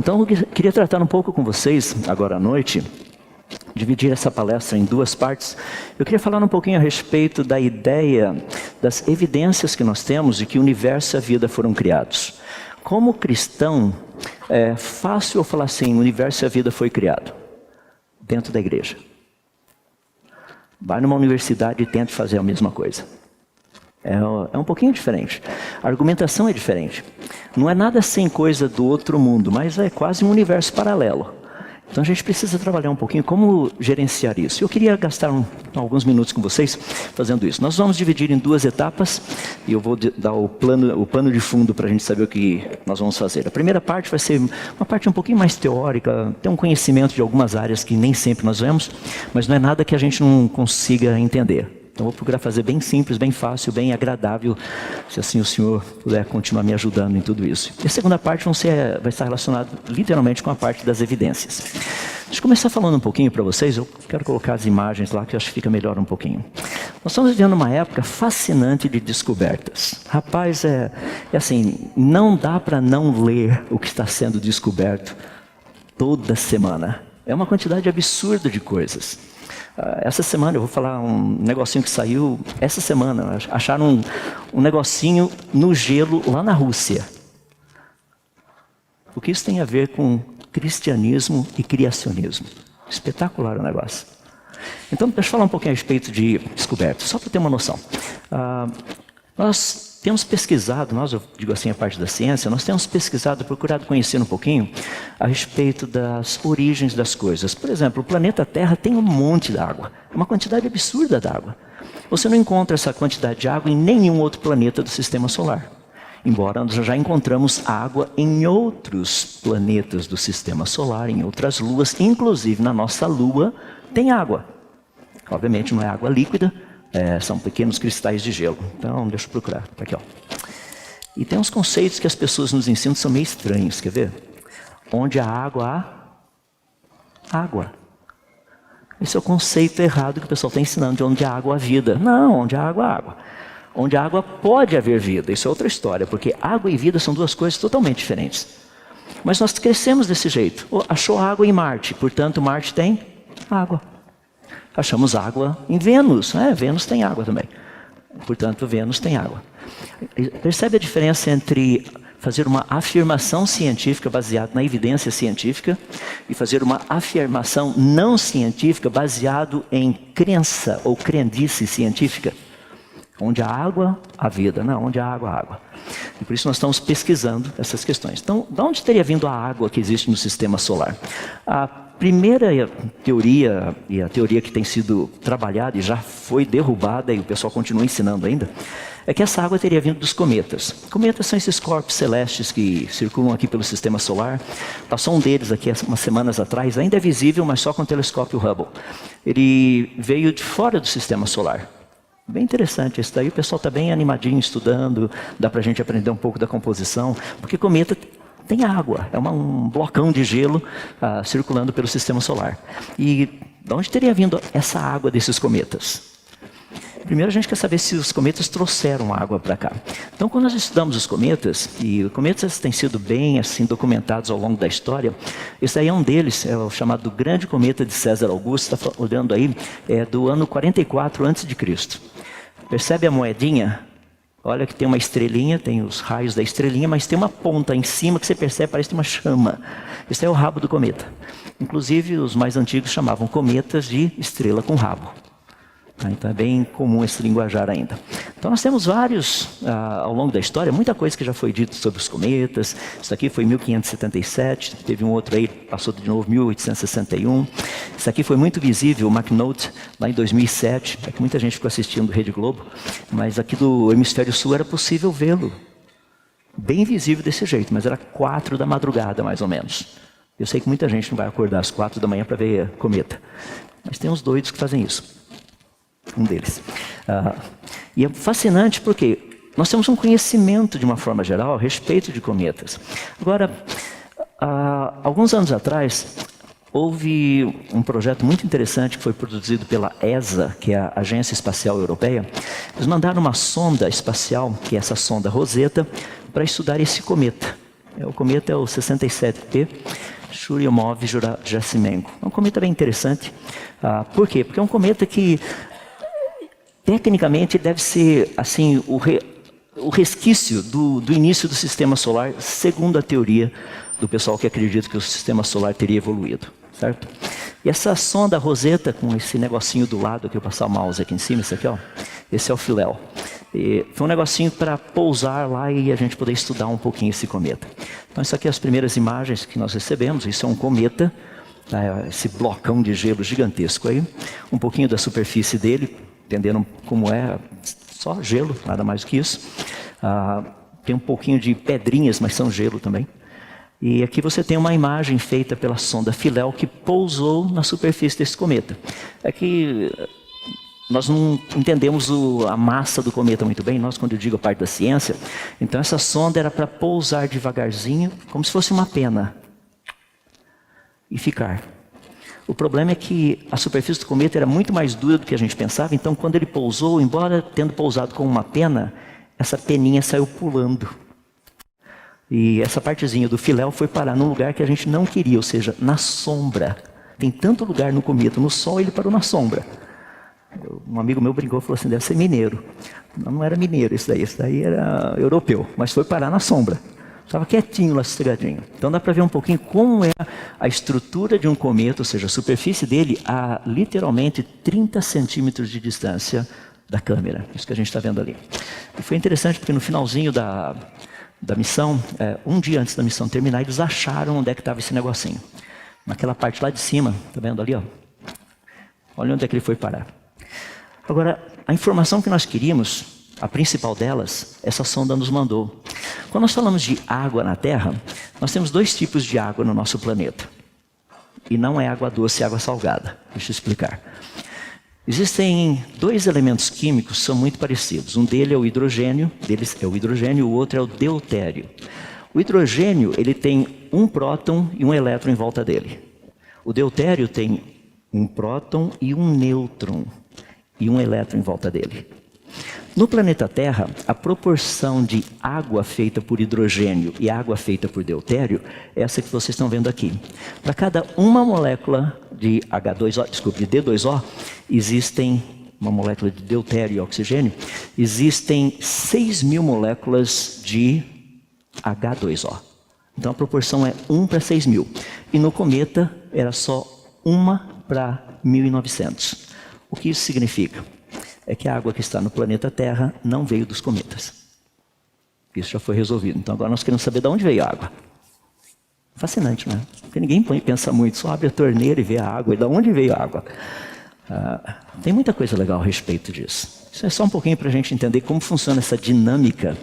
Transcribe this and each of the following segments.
Então, eu queria tratar um pouco com vocês, agora à noite, dividir essa palestra em duas partes. Eu queria falar um pouquinho a respeito da ideia, das evidências que nós temos de que o universo e a vida foram criados. Como cristão, é fácil eu falar assim, o universo e a vida foi criado dentro da igreja. Vai numa universidade e tente fazer a mesma coisa. É um pouquinho diferente. A argumentação é diferente. Não é nada sem coisa do outro mundo, mas é quase um universo paralelo. Então a gente precisa trabalhar um pouquinho como gerenciar isso. Eu queria gastar alguns minutos com vocês fazendo isso. Nós vamos dividir em duas etapas e eu vou dar o pano de fundo para a gente saber o que nós vamos fazer. A primeira parte vai ser uma parte um pouquinho mais teórica, ter um conhecimento de algumas áreas que nem sempre nós vemos, mas não é nada que a gente não consiga entender. Então vou procurar fazer bem simples, bem fácil, bem agradável, se assim o senhor puder continuar me ajudando em tudo isso. E a segunda parte vai estar relacionada literalmente com a parte das evidências. Deixa eu começar falando um pouquinho para vocês, eu quero colocar as imagens lá que eu acho que fica melhor um pouquinho. Nós estamos vivendo uma época fascinante de descobertas. Rapaz, é assim, não dá para não ler o que está sendo descoberto toda semana. É uma quantidade absurda de coisas. Essa semana eu vou falar um negocinho que saiu essa semana. Acharam um negocinho no gelo lá na Rússia. O que isso tem a ver com cristianismo e criacionismo? Espetacular o negócio. Então, deixa eu falar um pouquinho a respeito de descobertas, só para ter uma noção. Nós temos pesquisado, eu digo assim a parte da ciência, nós temos pesquisado, procurado conhecer um pouquinho a respeito das origens das coisas. Por exemplo, o planeta Terra tem um monte de água, uma quantidade absurda de água. Você não encontra essa quantidade de água em nenhum outro planeta do Sistema Solar. Embora nós já encontramos água em outros planetas do Sistema Solar, em outras luas, inclusive na nossa Lua tem água. Obviamente não é água líquida, são pequenos cristais de gelo. Então, deixa eu procurar. Tá aqui, ó. E tem uns conceitos que as pessoas nos ensinam que são meio estranhos. Quer ver? Onde há água, há água. Esse é o conceito errado que o pessoal está ensinando de onde há água, há vida. Não, onde há água, há água. Onde há água pode haver vida. Isso é outra história, porque água e vida são duas coisas totalmente diferentes. Mas nós crescemos desse jeito. Achou água em Marte, portanto Marte tem água. Achamos água em Vênus, Vênus tem água também. Portanto, Vênus tem água. Percebe a diferença entre fazer uma afirmação científica baseada na evidência científica e fazer uma afirmação não científica baseado em crença ou crendice científica? Onde há água, há vida. Não, onde há água, há água. E por isso nós estamos pesquisando essas questões. Então, de onde teria vindo a água que existe no Sistema Solar? A primeira teoria, e a teoria que tem sido trabalhada e já foi derrubada, e o pessoal continua ensinando ainda, é que essa água teria vindo dos cometas. Cometas são esses corpos celestes que circulam aqui pelo Sistema Solar. Passou um deles aqui umas semanas atrás, ainda é visível, mas só com o telescópio Hubble. Ele veio de fora do Sistema Solar. Bem interessante isso daí, o pessoal está bem animadinho estudando, dá para a gente aprender um pouco da composição, porque cometa tem água, é um blocão de gelo circulando pelo Sistema Solar. E de onde teria vindo essa água desses cometas? Primeiro a gente quer saber se os cometas trouxeram água para cá. Então quando nós estudamos os cometas, e os cometas têm sido bem assim documentados ao longo da história, esse aí é um deles, é o chamado Grande Cometa de César Augusto, está olhando aí, é do ano 44 a.C. Percebe a moedinha? Olha que tem uma estrelinha, tem os raios da estrelinha, mas tem uma ponta em cima que você percebe, parece uma chama. Esse é o rabo do cometa. Inclusive, os mais antigos chamavam cometas de estrela com rabo. Então é bem comum esse linguajar ainda. Então nós temos vários, ao longo da história, muita coisa que já foi dito sobre os cometas. Isso aqui foi em 1577, teve um outro aí, passou de novo 1861. Isso aqui foi muito visível, o McNaught, lá em 2007. É que muita gente ficou assistindo Rede Globo, mas aqui do hemisfério sul era possível vê-lo. Bem visível desse jeito, mas era 4 da madrugada mais ou menos. Eu sei que muita gente não vai acordar às 4 da manhã para ver cometa, mas tem uns doidos que fazem isso. Um deles. E é fascinante porque nós temos um conhecimento de uma forma geral a respeito de cometas. Agora, alguns anos atrás, houve um projeto muito interessante que foi produzido pela ESA, que é a Agência Espacial Europeia. Eles mandaram uma sonda espacial, que é essa sonda Rosetta, para estudar esse cometa. O cometa é o 67P Churyumov-Gerasimenko. É um cometa bem interessante. Por quê? Porque é um cometa que, tecnicamente, deve ser assim, o resquício do início do sistema solar, segundo a teoria do pessoal que acredita que o sistema solar teria evoluído, certo? E essa sonda Rosetta, com esse negocinho do lado, que eu passar o mouse aqui em cima, esse aqui, ó, esse é o Philae. E foi um negocinho para pousar lá e a gente poder estudar um pouquinho esse cometa. Então, isso aqui é as primeiras imagens que nós recebemos. Isso é um cometa, esse blocão de gelo gigantesco aí. Um pouquinho da superfície dele, entendendo como é, só gelo, nada mais do que isso. Tem um pouquinho de pedrinhas, mas são gelo também. E aqui você tem uma imagem feita pela sonda Philae que pousou na superfície desse cometa. É que nós não entendemos a massa do cometa muito bem, nós, quando eu digo a parte da ciência. Então essa sonda era para pousar devagarzinho, como se fosse uma pena, e ficar. O problema é que a superfície do cometa era muito mais dura do que a gente pensava, então quando ele pousou, embora tendo pousado com uma pena, essa peninha saiu pulando. E essa partezinha do Philae foi parar num lugar que a gente não queria, ou seja, na sombra. Tem tanto lugar no cometa, no Sol ele parou na sombra. Um amigo meu brincou e falou assim, deve ser mineiro. Não era mineiro isso daí era europeu, mas foi parar na sombra. Estava quietinho lá, sossegadinho. Então dá para ver um pouquinho como é a estrutura de um cometa, ou seja, a superfície dele a literalmente 30 centímetros de distância da câmera. Isso que a gente está vendo ali. E foi interessante porque no finalzinho da missão, um dia antes da missão terminar, eles acharam onde é que estava esse negocinho. Naquela parte lá de cima, tá vendo ali, ó? Olha onde é que ele foi parar. Agora, a informação que nós queríamos, a principal delas, essa sonda nos mandou. Quando nós falamos de água na Terra, nós temos dois tipos de água no nosso planeta. E não é água doce e água salgada. Deixa eu explicar. Existem dois elementos químicos que são muito parecidos. Um deles é o hidrogênio, e o outro é o deutério. O hidrogênio, ele tem um próton e um elétron em volta dele. O deutério tem um próton e um nêutron e um elétron em volta dele. No planeta Terra, a proporção de água feita por hidrogênio e água feita por deutério é essa que vocês estão vendo aqui. Para cada uma molécula de de D2O, existem uma molécula de deutério e oxigênio, existem 6.000 moléculas de H2O. Então a proporção é 1 para 6.000. E no cometa era só 1 para 1.900. O que isso significa? É que a água que está no planeta Terra não veio dos cometas. Isso já foi resolvido. Então agora nós queremos saber de onde veio a água. Fascinante, não é? Porque ninguém pensa muito, só abre a torneira e vê a água. E de onde veio a água? Tem muita coisa legal a respeito disso. Isso é só um pouquinho para a gente entender como funciona essa dinâmica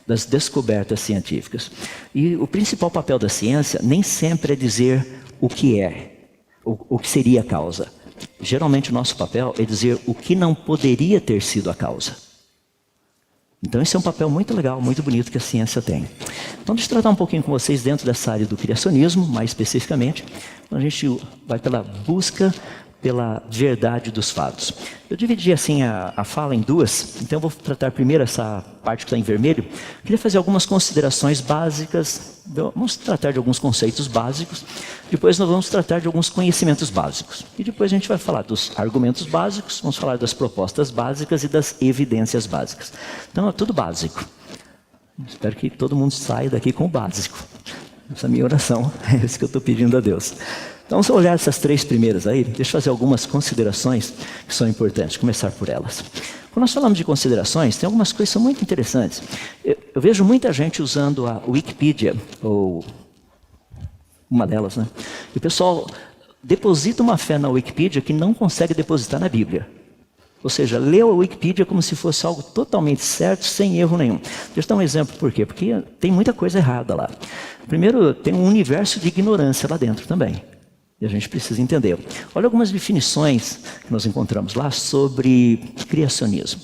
das descobertas científicas. E o principal papel da ciência nem sempre é dizer o que é, o que seria a causa. Geralmente o nosso papel é dizer o que não poderia ter sido a causa. Então esse é um papel muito legal, muito bonito que a ciência tem. Então deixa eu tratar um pouquinho com vocês dentro dessa área do criacionismo, mais especificamente. A gente vai pela busca pela verdade dos fatos. Eu dividi assim a fala em duas, então eu vou tratar primeiro essa parte que está em vermelho. Eu queria fazer algumas considerações básicas, vamos tratar de alguns conceitos básicos, depois nós vamos tratar de alguns conhecimentos básicos. E depois a gente vai falar dos argumentos básicos, vamos falar das propostas básicas e das evidências básicas. Então é tudo básico. Espero que todo mundo saia daqui com o básico. Essa é a minha oração, é isso que eu estou pedindo a Deus. Então, se eu olhar essas três primeiras aí, deixa eu fazer algumas considerações que são importantes, começar por elas. Quando nós falamos de considerações, tem algumas coisas que são muito interessantes. Eu vejo muita gente usando a Wikipedia, ou uma delas, né? E o pessoal deposita uma fé na Wikipedia que não consegue depositar na Bíblia. Ou seja, leu a Wikipedia como se fosse algo totalmente certo, sem erro nenhum. Deixa eu dar um exemplo por quê? Porque tem muita coisa errada lá. Primeiro, tem um universo de ignorância lá dentro também. E a gente precisa entender. Olha algumas definições que nós encontramos lá sobre criacionismo.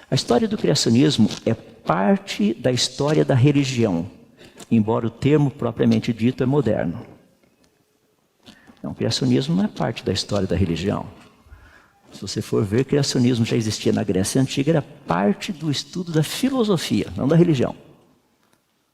A história do criacionismo é parte da história da religião, embora o termo propriamente dito é moderno. Não, criacionismo não é parte da história da religião. Se você for ver, criacionismo já existia na Grécia Antiga, era parte do estudo da filosofia, não da religião.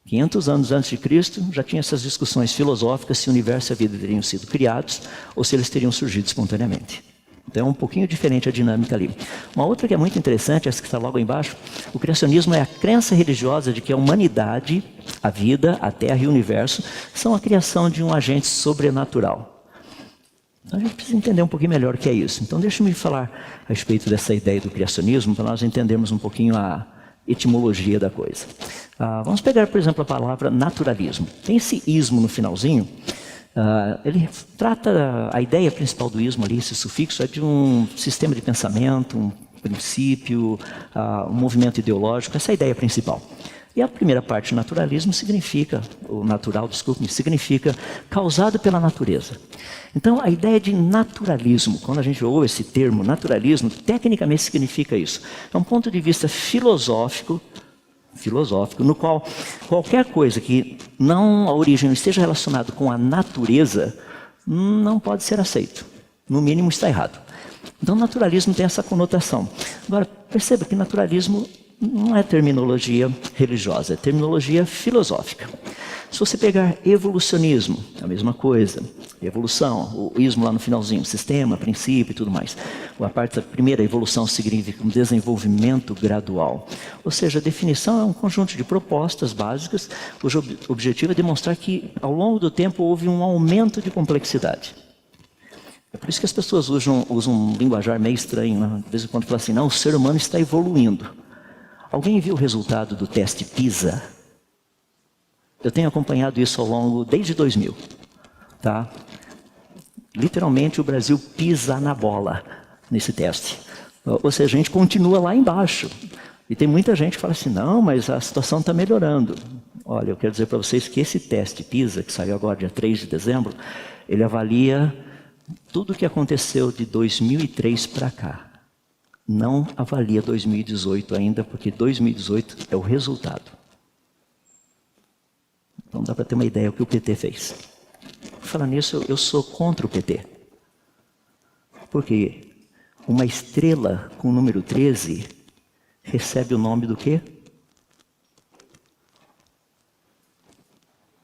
500 anos antes de Cristo, já tinha essas discussões filosóficas se o universo e a vida teriam sido criados ou se eles teriam surgido espontaneamente. Então é um pouquinho diferente a dinâmica ali. Uma outra que é muito interessante, essa que está logo embaixo, o criacionismo é a crença religiosa de que a humanidade, a vida, a Terra e o universo são a criação de um agente sobrenatural. Então a gente precisa entender um pouquinho melhor o que é isso. Então deixa-me falar a respeito dessa ideia do criacionismo para nós entendermos um pouquinho a etimologia da coisa. Vamos pegar, por exemplo, a palavra naturalismo. Tem esse ismo no finalzinho. Ele trata, a ideia principal do ismo ali, esse sufixo, é de um sistema de pensamento, um princípio, um movimento ideológico, essa é a ideia principal. E a primeira parte, naturalismo, significa, o natural, desculpe-me, significa causado pela natureza. Então, a ideia de naturalismo, quando a gente ouve esse termo naturalismo, tecnicamente significa isso. É um ponto de vista filosófico, no qual qualquer coisa que não a origem esteja relacionada com a natureza não pode ser aceito. No mínimo está errado. Então, naturalismo tem essa conotação. Agora, perceba que naturalismo não é terminologia religiosa, é terminologia filosófica. Se você pegar evolucionismo, é a mesma coisa. Evolução, o ismo lá no finalzinho, sistema, princípio e tudo mais. A parte da primeira, evolução, significa um desenvolvimento gradual. Ou seja, a definição é um conjunto de propostas básicas, cujo objetivo é demonstrar que, ao longo do tempo, houve um aumento de complexidade. É por isso que as pessoas usam um linguajar meio estranho, né? De vez em quando falam assim, não, o ser humano está evoluindo. Alguém viu o resultado do teste PISA? Eu tenho acompanhado isso ao longo, desde 2000. Tá? Literalmente o Brasil pisa na bola nesse teste. Ou seja, a gente continua lá embaixo. E tem muita gente que fala assim, não, mas a situação está melhorando. Olha, eu quero dizer para vocês que esse teste PISA, que saiu agora dia 3 de dezembro, ele avalia tudo o que aconteceu de 2003 para cá. Não avalia 2018 ainda, porque 2018 é o resultado. Então dá para ter uma ideia do que o PT fez. Falando nisso, eu sou contra o PT. Porque uma estrela com o número 13 recebe o nome do quê?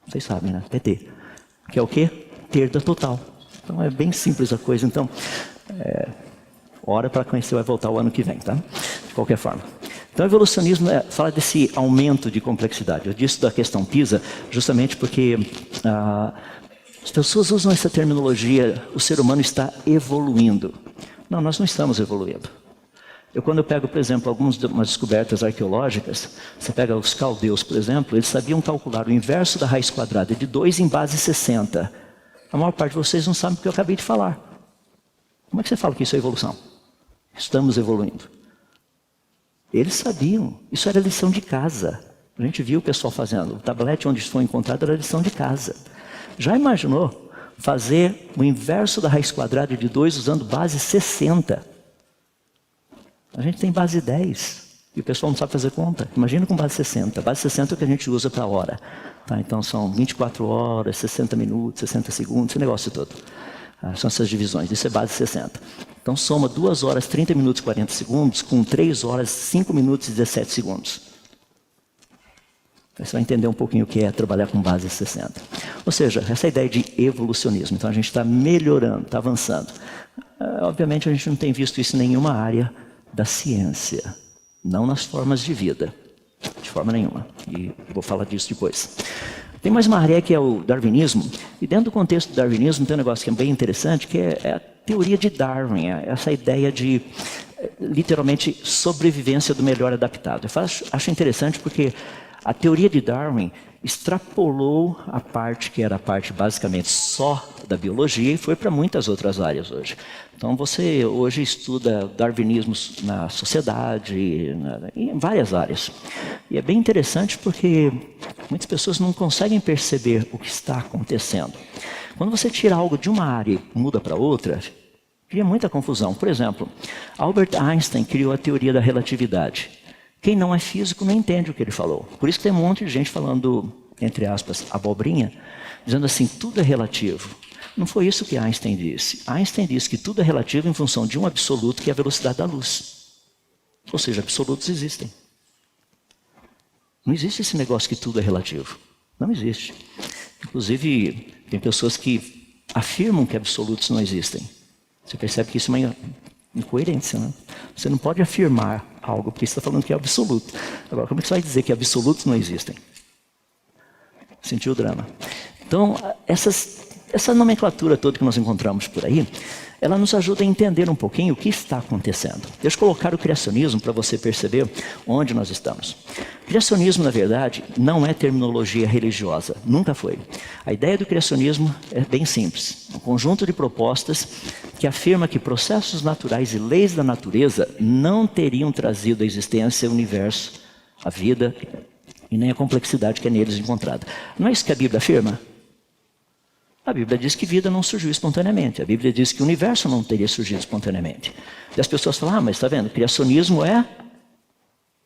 Vocês sabem, né? PT. Que é o quê? Perda total. Então é bem simples a coisa. Então, hora para conhecer vai voltar o ano que vem, tá? De qualquer forma. Então, o evolucionismo fala desse aumento de complexidade. Eu disse da questão PISA justamente porque as pessoas usam essa terminologia, o ser humano está evoluindo. Não, nós não estamos evoluindo. Quando eu pego, por exemplo, algumas descobertas arqueológicas, você pega os caldeus, por exemplo, eles sabiam calcular o inverso da raiz quadrada de 2 em base 60. A maior parte de vocês não sabe o que eu acabei de falar. Como é que você fala que isso é evolução? Estamos evoluindo. Eles sabiam. Isso era lição de casa. A gente viu o pessoal fazendo. O tablete onde isso foi encontrado era lição de casa. Já imaginou fazer o inverso da raiz quadrada de 2 usando base 60? A gente tem base 10. E o pessoal não sabe fazer conta. Imagina com base 60. Base 60 é o que a gente usa para a hora. Tá? Então são 24 horas, 60 minutos, 60 segundos, esse negócio todo. São essas divisões. Isso é base 60. Então soma 2 horas, 30 minutos e 40 segundos com 3 horas, 5 minutos e 17 segundos. Você vai entender um pouquinho o que é trabalhar com base 60. Ou seja, essa ideia de evolucionismo. Então a gente está melhorando, está avançando. Obviamente a gente não tem visto isso em nenhuma área da ciência. Não nas formas de vida. De forma nenhuma. E vou falar disso depois. Tem mais uma área que é o darwinismo. E dentro do contexto do darwinismo tem um negócio que é bem interessante, que é a teoria de Darwin. Essa ideia de, literalmente, sobrevivência do melhor adaptado. Eu acho interessante porque a teoria de Darwin extrapolou a parte que era a parte basicamente só da biologia e foi para muitas outras áreas hoje. Então você hoje estuda darwinismo na sociedade, em várias áreas. E é bem interessante porque muitas pessoas não conseguem perceber o que está acontecendo. Quando você tira algo de uma área e muda para outra, cria muita confusão. Por exemplo, Albert Einstein criou a teoria da relatividade. Quem não é físico não entende o que ele falou. Por isso que tem um monte de gente falando, entre aspas, abobrinha, dizendo assim, tudo é relativo. Não foi isso que Einstein disse. Einstein disse que tudo é relativo em função de um absoluto, que é a velocidade da luz. Ou seja, absolutos existem. Não existe esse negócio que tudo é relativo. Não existe. Inclusive, tem pessoas que afirmam que absolutos não existem. Você percebe que isso é uma incoerência, né? Você não pode afirmar algo porque você está falando que é absoluto. Agora, como é que você vai dizer que absolutos não existem? Sentiu o drama? Então, essa nomenclatura toda que nós encontramos por aí, ela nos ajuda a entender um pouquinho o que está acontecendo. Deixa eu colocar o criacionismo para você perceber onde nós estamos. Criacionismo, na verdade, não é terminologia religiosa, nunca foi. A ideia do criacionismo é bem simples. Um conjunto de propostas que afirma que processos naturais e leis da natureza não teriam trazido à existência o universo, a vida e nem a complexidade que é neles encontrada. Não é isso que a Bíblia afirma? A Bíblia diz que vida não surgiu espontaneamente. A Bíblia diz que o universo não teria surgido espontaneamente. E as pessoas falam, mas está vendo, criacionismo é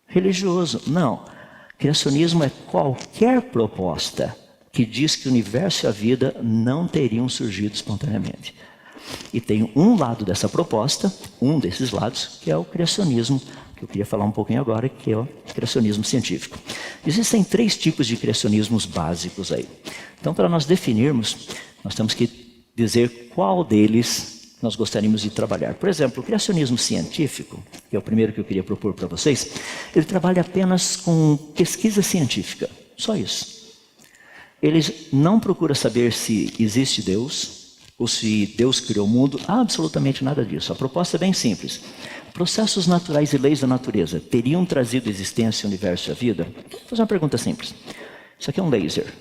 religioso. Não. Criacionismo é qualquer proposta que diz que o universo e a vida não teriam surgido espontaneamente. E tem um lado dessa proposta, um desses lados, que é o criacionismo, que eu queria falar um pouquinho agora, que é o criacionismo científico. Existem 3 tipos de criacionismos básicos aí. Então, para nós definirmos, nós temos que dizer qual deles nós gostaríamos de trabalhar. Por exemplo, o criacionismo científico, que é o primeiro que eu queria propor para vocês, ele trabalha apenas com pesquisa científica, só isso. Ele não procura saber se existe Deus, ou se Deus criou o mundo, absolutamente nada disso. A proposta é bem simples. Processos naturais e leis da natureza teriam trazido à existência o universo e a vida? Vou fazer uma pergunta simples. Isso aqui é um laser.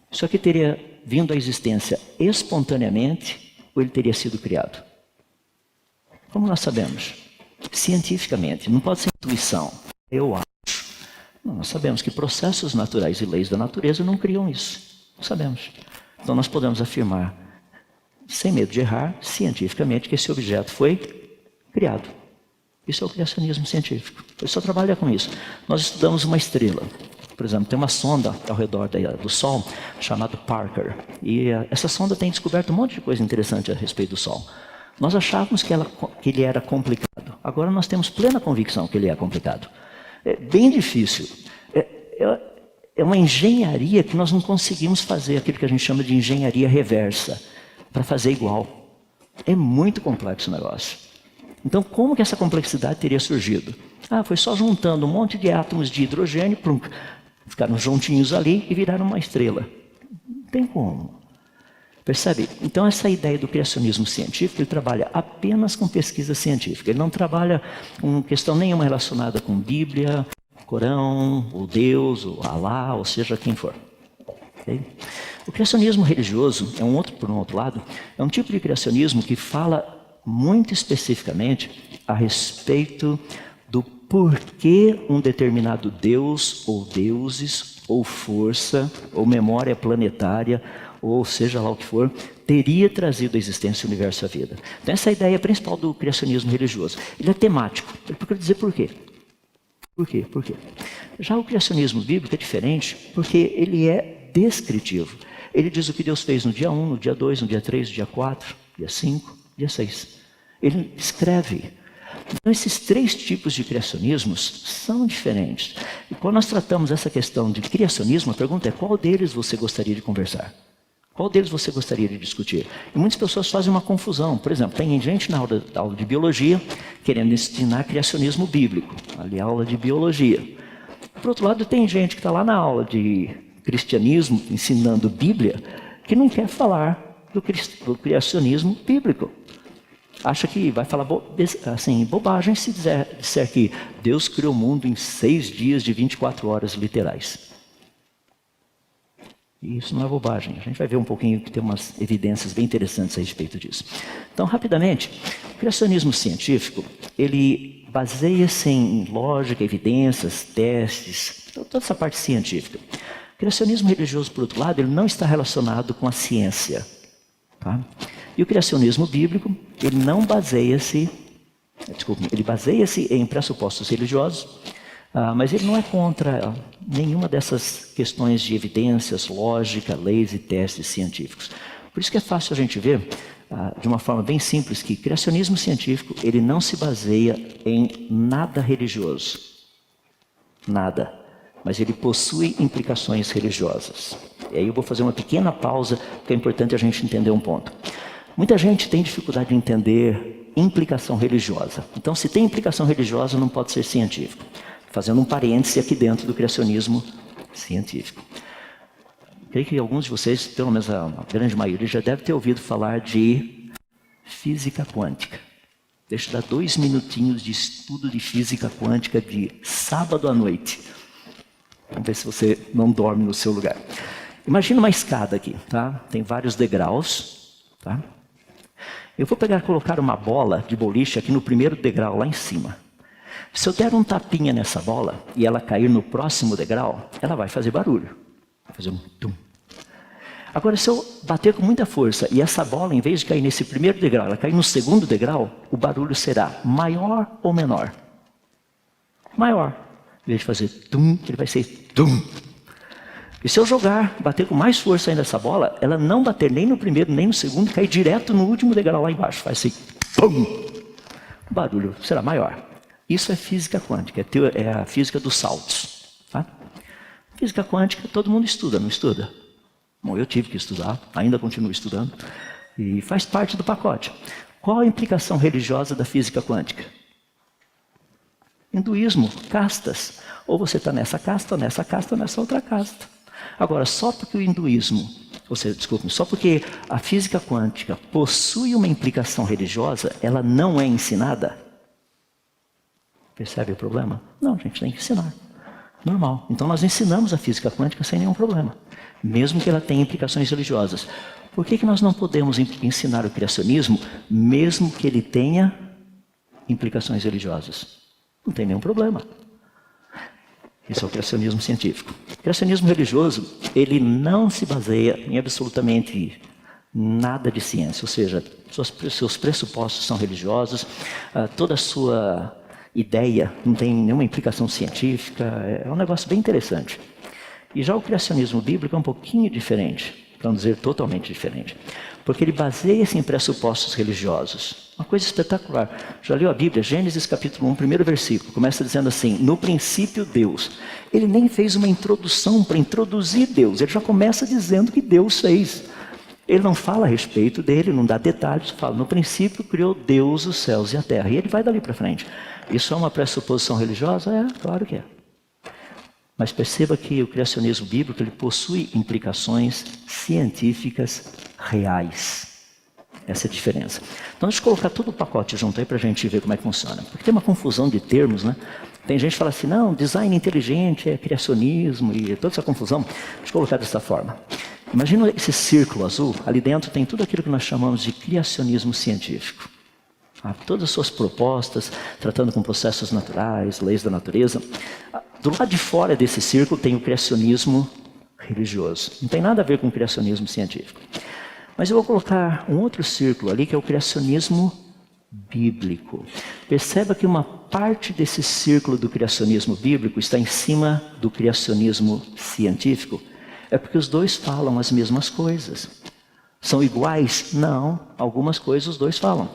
Isso aqui teria vindo à existência espontaneamente ou ele teria sido criado? Como nós sabemos? Cientificamente, não pode ser intuição. Eu acho. Não, nós sabemos que processos naturais e leis da natureza não criam isso. Não sabemos. Então nós podemos afirmar, sem medo de errar, cientificamente, que esse objeto foi criado. Isso é o criacionismo científico. Ele só trabalha com isso. Nós estudamos uma estrela. Por exemplo, tem uma sonda ao redor do Sol chamada Parker. E essa sonda tem descoberto um monte de coisa interessante a respeito do Sol. Nós achávamos que ele era complicado. Agora nós temos plena convicção que ele é complicado. É bem difícil. É uma engenharia que nós não conseguimos fazer, aquilo que a gente chama de engenharia reversa, para fazer igual. É muito complexo o negócio. Então, como que essa complexidade teria surgido? Foi só juntando um monte de átomos de hidrogênio, ficaram juntinhos ali e viraram uma estrela. Não tem como. Percebe? Então, essa ideia do criacionismo científico, ele trabalha apenas com pesquisa científica. Ele não trabalha com questão nenhuma relacionada com Bíblia, Corão, ou Deus, ou Alá, ou seja quem for. Okay? O criacionismo religioso, por um outro lado, é um tipo de criacionismo que fala muito especificamente a respeito do porquê um determinado Deus, ou deuses, ou força, ou memória planetária, ou seja lá o que for, teria trazido à existência o universo e a vida. Então essa é a ideia principal do criacionismo religioso. Ele é temático, ele procura dizer por quê. Por quê? Por quê? Já o criacionismo bíblico é diferente, porque ele é descritivo. Ele diz o que Deus fez no dia 1, no dia 2, no dia 3, no dia 4, dia 5, dia 6. Ele escreve. Então, esses 3 tipos de criacionismos são diferentes. E quando nós tratamos essa questão de criacionismo, a pergunta é: qual deles você gostaria de conversar? Qual deles você gostaria de discutir? E muitas pessoas fazem uma confusão. Por exemplo, tem gente na aula de biologia querendo ensinar criacionismo bíblico. Ali, aula de biologia. Por outro lado, tem gente que está lá na aula de cristianismo, ensinando Bíblia, que não quer falar do criacionismo bíblico. Acha que vai falar bobagem se disser que Deus criou o mundo em 6 dias de 24 horas literais. E isso não é bobagem. A gente vai ver um pouquinho que tem umas evidências bem interessantes a respeito disso. Então, rapidamente, o criacionismo científico, ele baseia-se em lógica, evidências, testes, toda essa parte científica. O criacionismo religioso, por outro lado, ele não está relacionado com a ciência. Tá? E o criacionismo bíblico, ele baseia-se em pressupostos religiosos, mas ele não é contra nenhuma dessas questões de evidências, lógica, leis e testes científicos. Por isso que é fácil a gente ver, de uma forma bem simples, que criacionismo científico, ele não se baseia em nada religioso. Nada. Mas ele possui implicações religiosas. E aí eu vou fazer uma pequena pausa, porque é importante a gente entender um ponto. Muita gente tem dificuldade de entender implicação religiosa. Então, se tem implicação religiosa, não pode ser científico. Fazendo um parêntese aqui dentro do criacionismo científico. Creio que alguns de vocês, pelo menos a grande maioria, já deve ter ouvido falar de física quântica. Deixa eu dar 2 minutinhos de estudo de física quântica de sábado à noite. Vamos ver se você não dorme no seu lugar. Imagina uma escada aqui, tá? Tem vários degraus, tá? Eu vou colocar uma bola de boliche aqui no primeiro degrau, lá em cima. Se eu der um tapinha nessa bola e ela cair no próximo degrau, ela vai fazer barulho. Vai fazer um tum. Agora, se eu bater com muita força e essa bola, em vez de cair nesse primeiro degrau, ela cair no segundo degrau, o barulho será maior ou menor? Maior. Em vez de fazer tum, ele vai ser tum. E se eu bater com mais força ainda essa bola, ela não bater nem no primeiro, nem no segundo, cair direto no último degrau lá embaixo. Vai ser pum. O barulho será maior. Isso é física quântica, é a física dos saltos. Tá? Física quântica todo mundo estuda, não estuda? Bom, eu tive que estudar, ainda continuo estudando, e faz parte do pacote. Qual a implicação religiosa da física quântica? Hinduísmo, castas. Ou você está nessa casta, ou nessa outra casta. Agora, só porque o hinduísmo, só porque a física quântica possui uma implicação religiosa, ela não é ensinada? Percebe o problema? Não, a gente tem que ensinar. Normal. Então nós ensinamos a física quântica sem nenhum problema. Mesmo que ela tenha implicações religiosas. Por que nós não podemos ensinar o criacionismo, mesmo que ele tenha implicações religiosas? Não tem nenhum problema. Esse é o criacionismo científico. O criacionismo religioso, ele não se baseia em absolutamente nada de ciência. Ou seja, seus pressupostos são religiosos, toda a sua ideia não tem nenhuma implicação científica. É um negócio bem interessante. E já o criacionismo bíblico é um pouquinho diferente, para não dizer totalmente diferente. Porque ele baseia-se em pressupostos religiosos. Uma coisa espetacular. Já leu a Bíblia? Gênesis capítulo 1, primeiro versículo. Começa dizendo assim, no princípio Deus. Ele nem fez uma introdução para introduzir Deus. Ele já começa dizendo que Deus fez. Ele não fala a respeito dele, não dá detalhes. Fala, no princípio criou Deus os céus e a terra. E ele vai dali para frente. Isso é uma pressuposição religiosa? É, claro que é. Mas perceba que o criacionismo bíblico ele possui implicações científicas reais. Essa é a diferença. Então, deixa eu colocar todo o pacote junto aí para a gente ver como é que funciona. Porque tem uma confusão de termos, né? Tem gente que fala assim, não, design inteligente é criacionismo e toda essa confusão. Deixa eu colocar dessa forma. Imagina esse círculo azul, ali dentro tem tudo aquilo que nós chamamos de criacionismo científico. Todas as suas propostas, tratando com processos naturais, leis da natureza. Do lado de fora desse círculo tem o criacionismo religioso. Não tem nada a ver com o criacionismo científico. Mas eu vou colocar um outro círculo ali, que é o criacionismo bíblico. Perceba que uma parte desse círculo do criacionismo bíblico está em cima do criacionismo científico. É porque os dois falam as mesmas coisas. São iguais? Não. Algumas coisas os dois falam.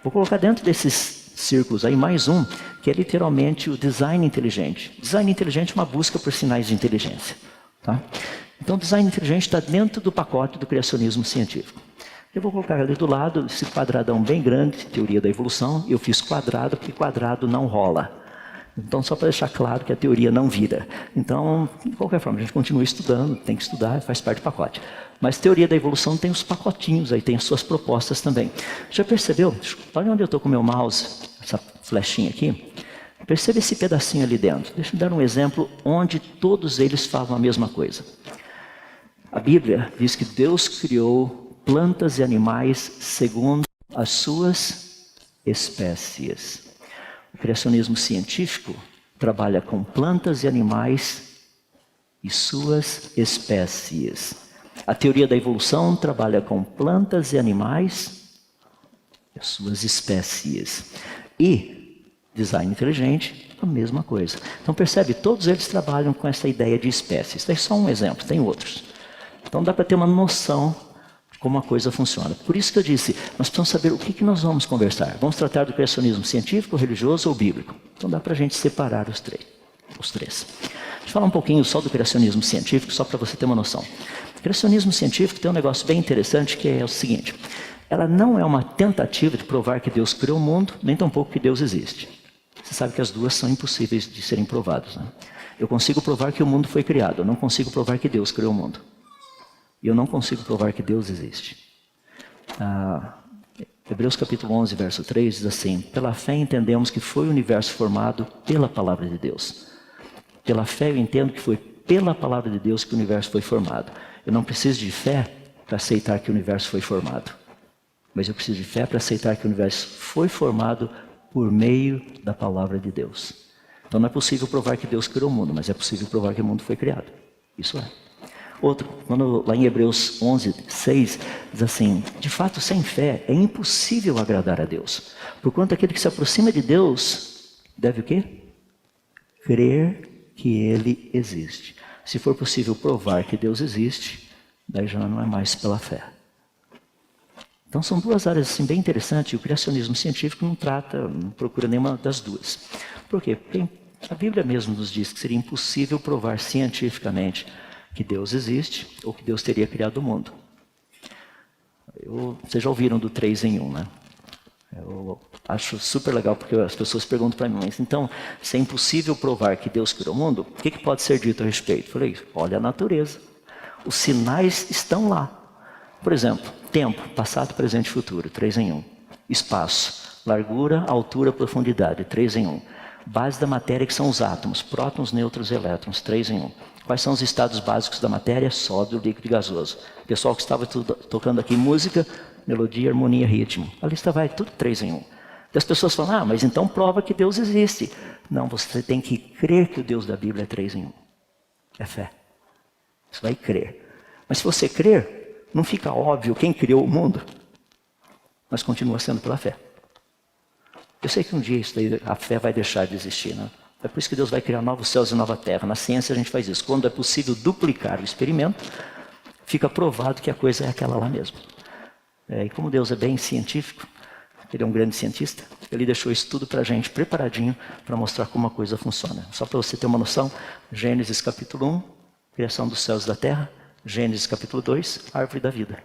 Vou colocar dentro desses círculos aí mais um, que é literalmente o design inteligente. Design inteligente é uma busca por sinais de inteligência. Tá? Então, o design inteligente está dentro do pacote do criacionismo científico. Eu vou colocar ali do lado esse quadradão bem grande, teoria da evolução. Eu fiz quadrado porque quadrado não rola. Então, só para deixar claro que a teoria não vira. Então, de qualquer forma, a gente continua estudando, tem que estudar, faz parte do pacote. Mas teoria da evolução tem os pacotinhos, aí tem as suas propostas também. Já percebeu? Olha onde eu estou com o meu mouse, essa flechinha aqui. Percebe esse pedacinho ali dentro. Deixa eu dar um exemplo onde todos eles falam a mesma coisa. A Bíblia diz que Deus criou plantas e animais segundo as suas espécies. O criacionismo científico trabalha com plantas e animais e suas espécies. A teoria da evolução trabalha com plantas e animais e suas espécies. E design inteligente, a mesma coisa. Então percebe, todos eles trabalham com essa ideia de espécies. Isso é só um exemplo, tem outros. Então dá para ter uma noção de como a coisa funciona. Por isso que eu disse, nós precisamos saber o que nós vamos conversar. Vamos tratar do criacionismo científico, religioso ou bíblico? Então dá para a gente separar os três. os três. Deixa eu falar um pouquinho só do criacionismo científico, só para você ter uma noção. O criacionismo científico tem um negócio bem interessante, que é o seguinte: ela não é uma tentativa de provar que Deus criou o mundo, nem tampouco que Deus existe. Você sabe que as duas são impossíveis de serem provadas, né? Eu consigo provar que o mundo foi criado, eu não consigo provar que Deus criou o mundo. E eu não consigo provar que Deus existe. Hebreus capítulo 11, verso 3 diz assim: pela fé entendemos que foi o universo formado pela palavra de Deus. Pela fé eu entendo que foi pela palavra de Deus que o universo foi formado. Eu não preciso de fé para aceitar que o universo foi formado. Mas eu preciso de fé para aceitar que o universo foi formado por meio da palavra de Deus. Então não é possível provar que Deus criou o mundo, mas é possível provar que o mundo foi criado. Isso é. Outro, lá em Hebreus 11, 6, diz assim: de fato, sem fé é impossível agradar a Deus. Porquanto aquele que se aproxima de Deus deve o quê? Crer que Ele existe. Se for possível provar que Deus existe, daí já não é mais pela fé. Então são duas áreas assim, bem interessantes, e o criacionismo científico não procura nenhuma das duas. Por quê? Porque a Bíblia mesmo nos diz que seria impossível provar cientificamente que Deus existe ou que Deus teria criado o mundo. Vocês já ouviram do 3 em 1, né? Eu acho super legal porque as pessoas perguntam para mim: mas então, se é impossível provar que Deus criou o mundo, o que pode ser dito a respeito? Eu falei: olha a natureza. Os sinais estão lá. Por exemplo, tempo, passado, presente e futuro, 3 em 1. Espaço, largura, altura, profundidade, 3 em 1. Base da matéria, que são os átomos, prótons, nêutrons e elétrons, 3 em 1. Quais são os estados básicos da matéria? Sólido, líquido e gasoso. O pessoal que estava tocando aqui música, melodia, harmonia, ritmo. A lista vai tudo 3 em 1. E as pessoas falam: mas então prova que Deus existe. Não, você tem que crer que o Deus da Bíblia é 3 em 1. É fé. Você vai crer. Mas se você crer, não fica óbvio quem criou o mundo, mas continua sendo pela fé. Eu sei que um dia isso daí, a fé vai deixar de existir, né? É por isso que Deus vai criar novos céus e nova terra. Na ciência a gente faz isso. Quando é possível duplicar o experimento, fica provado que a coisa é aquela lá mesmo. E como Deus é bem científico, Ele é um grande cientista, Ele deixou isso tudo para a gente preparadinho para mostrar como a coisa funciona. Só para você ter uma noção: Gênesis capítulo 1, criação dos céus e da terra. Gênesis capítulo 2, árvore da vida.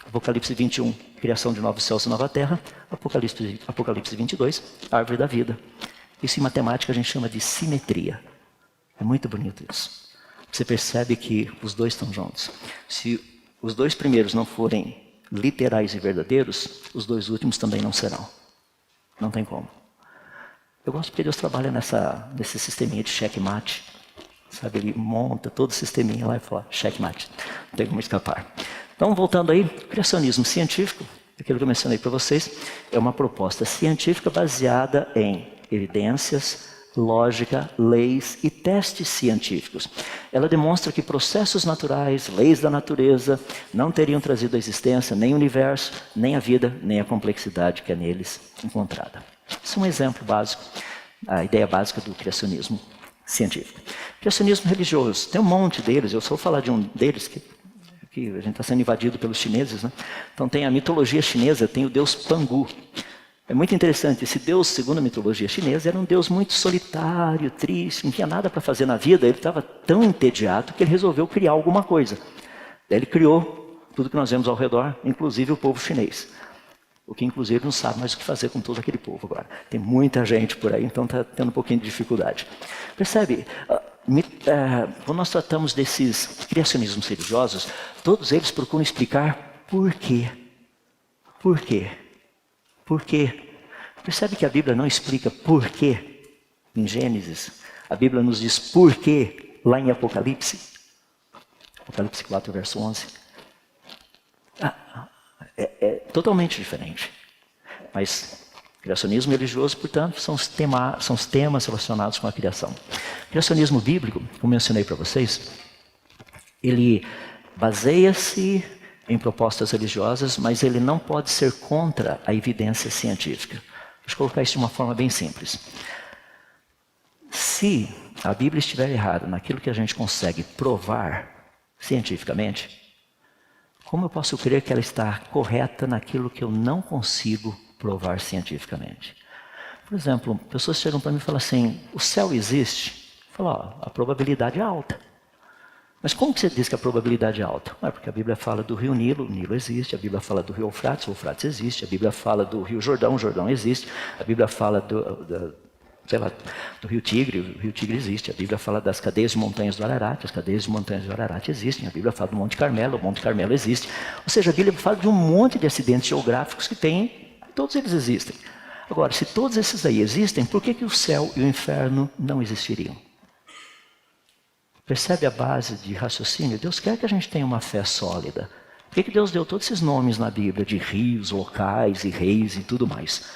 Apocalipse 21, criação de novos céus e nova terra. Apocalipse 22, árvore da vida. Isso em matemática a gente chama de simetria. É muito bonito isso. Você percebe que os dois estão juntos. Se os dois primeiros não forem literais e verdadeiros, os dois últimos também não serão. Não tem como. Eu gosto porque Deus trabalha nesse sisteminha de checkmate. Sabe, ele monta todo o sisteminha lá e fala: checkmate, não tem como escapar. Então, voltando aí, criacionismo científico, aquilo que eu mencionei para vocês, é uma proposta científica baseada em evidências, lógica, leis e testes científicos. Ela demonstra que processos naturais, leis da natureza, não teriam trazido à existência nem o universo, nem a vida, nem a complexidade que é neles encontrada. Isso é um exemplo básico, a ideia básica do criacionismo científico. Criacionismo religioso, tem um monte deles. Eu só vou falar de um deles, que a gente está sendo invadido pelos chineses, né? Então tem a mitologia chinesa, tem o deus Pangu. É muito interessante, esse deus, segundo a mitologia chinesa, era um deus muito solitário, triste, não tinha nada para fazer na vida. Ele estava tão entediado que ele resolveu criar alguma coisa. Daí ele criou tudo que nós vemos ao redor, inclusive o povo chinês. O que inclusive não sabe mais o que fazer com todo aquele povo agora. Tem muita gente por aí, então está tendo um pouquinho de dificuldade. Percebe? Quando nós tratamos desses criacionismos religiosos, todos eles procuram explicar por quê. Por quê? Por quê? Percebe que a Bíblia não explica por quê em Gênesis? A Bíblia nos diz por quê lá em Apocalipse. Apocalipse 4, verso 11. É totalmente diferente. Mas criacionismo religioso, portanto, são os temas relacionados com a criação. Criacionismo bíblico, como mencionei para vocês, ele baseia-se em propostas religiosas, mas ele não pode ser contra a evidência científica. Deixa eu colocar isso de uma forma bem simples. Se a Bíblia estiver errada naquilo que a gente consegue provar cientificamente, como eu posso crer que ela está correta naquilo que eu não consigo provar cientificamente? Por exemplo, pessoas chegam para mim e falam assim: o céu existe? Eu Falou, ó, a probabilidade é alta. Mas como que você diz que a probabilidade é alta? Porque a Bíblia fala do rio Nilo, o Nilo existe. A Bíblia fala do rio Eufrates, o Eufrates existe. A Bíblia fala do rio Jordão, o Jordão existe. A Bíblia fala do rio Tigre, o rio Tigre existe. A Bíblia fala das cadeias de montanhas do Ararat, as cadeias de montanhas do Ararat existem. A Bíblia fala do Monte Carmelo, o Monte Carmelo existe. Ou seja, a Bíblia fala de um monte de acidentes geográficos que tem, e todos eles existem. Agora, se todos esses aí existem, por que o céu e o inferno não existiriam? Percebe a base de raciocínio? Deus quer que a gente tenha uma fé sólida. Por que Deus deu todos esses nomes na Bíblia, de rios, locais e reis e tudo mais?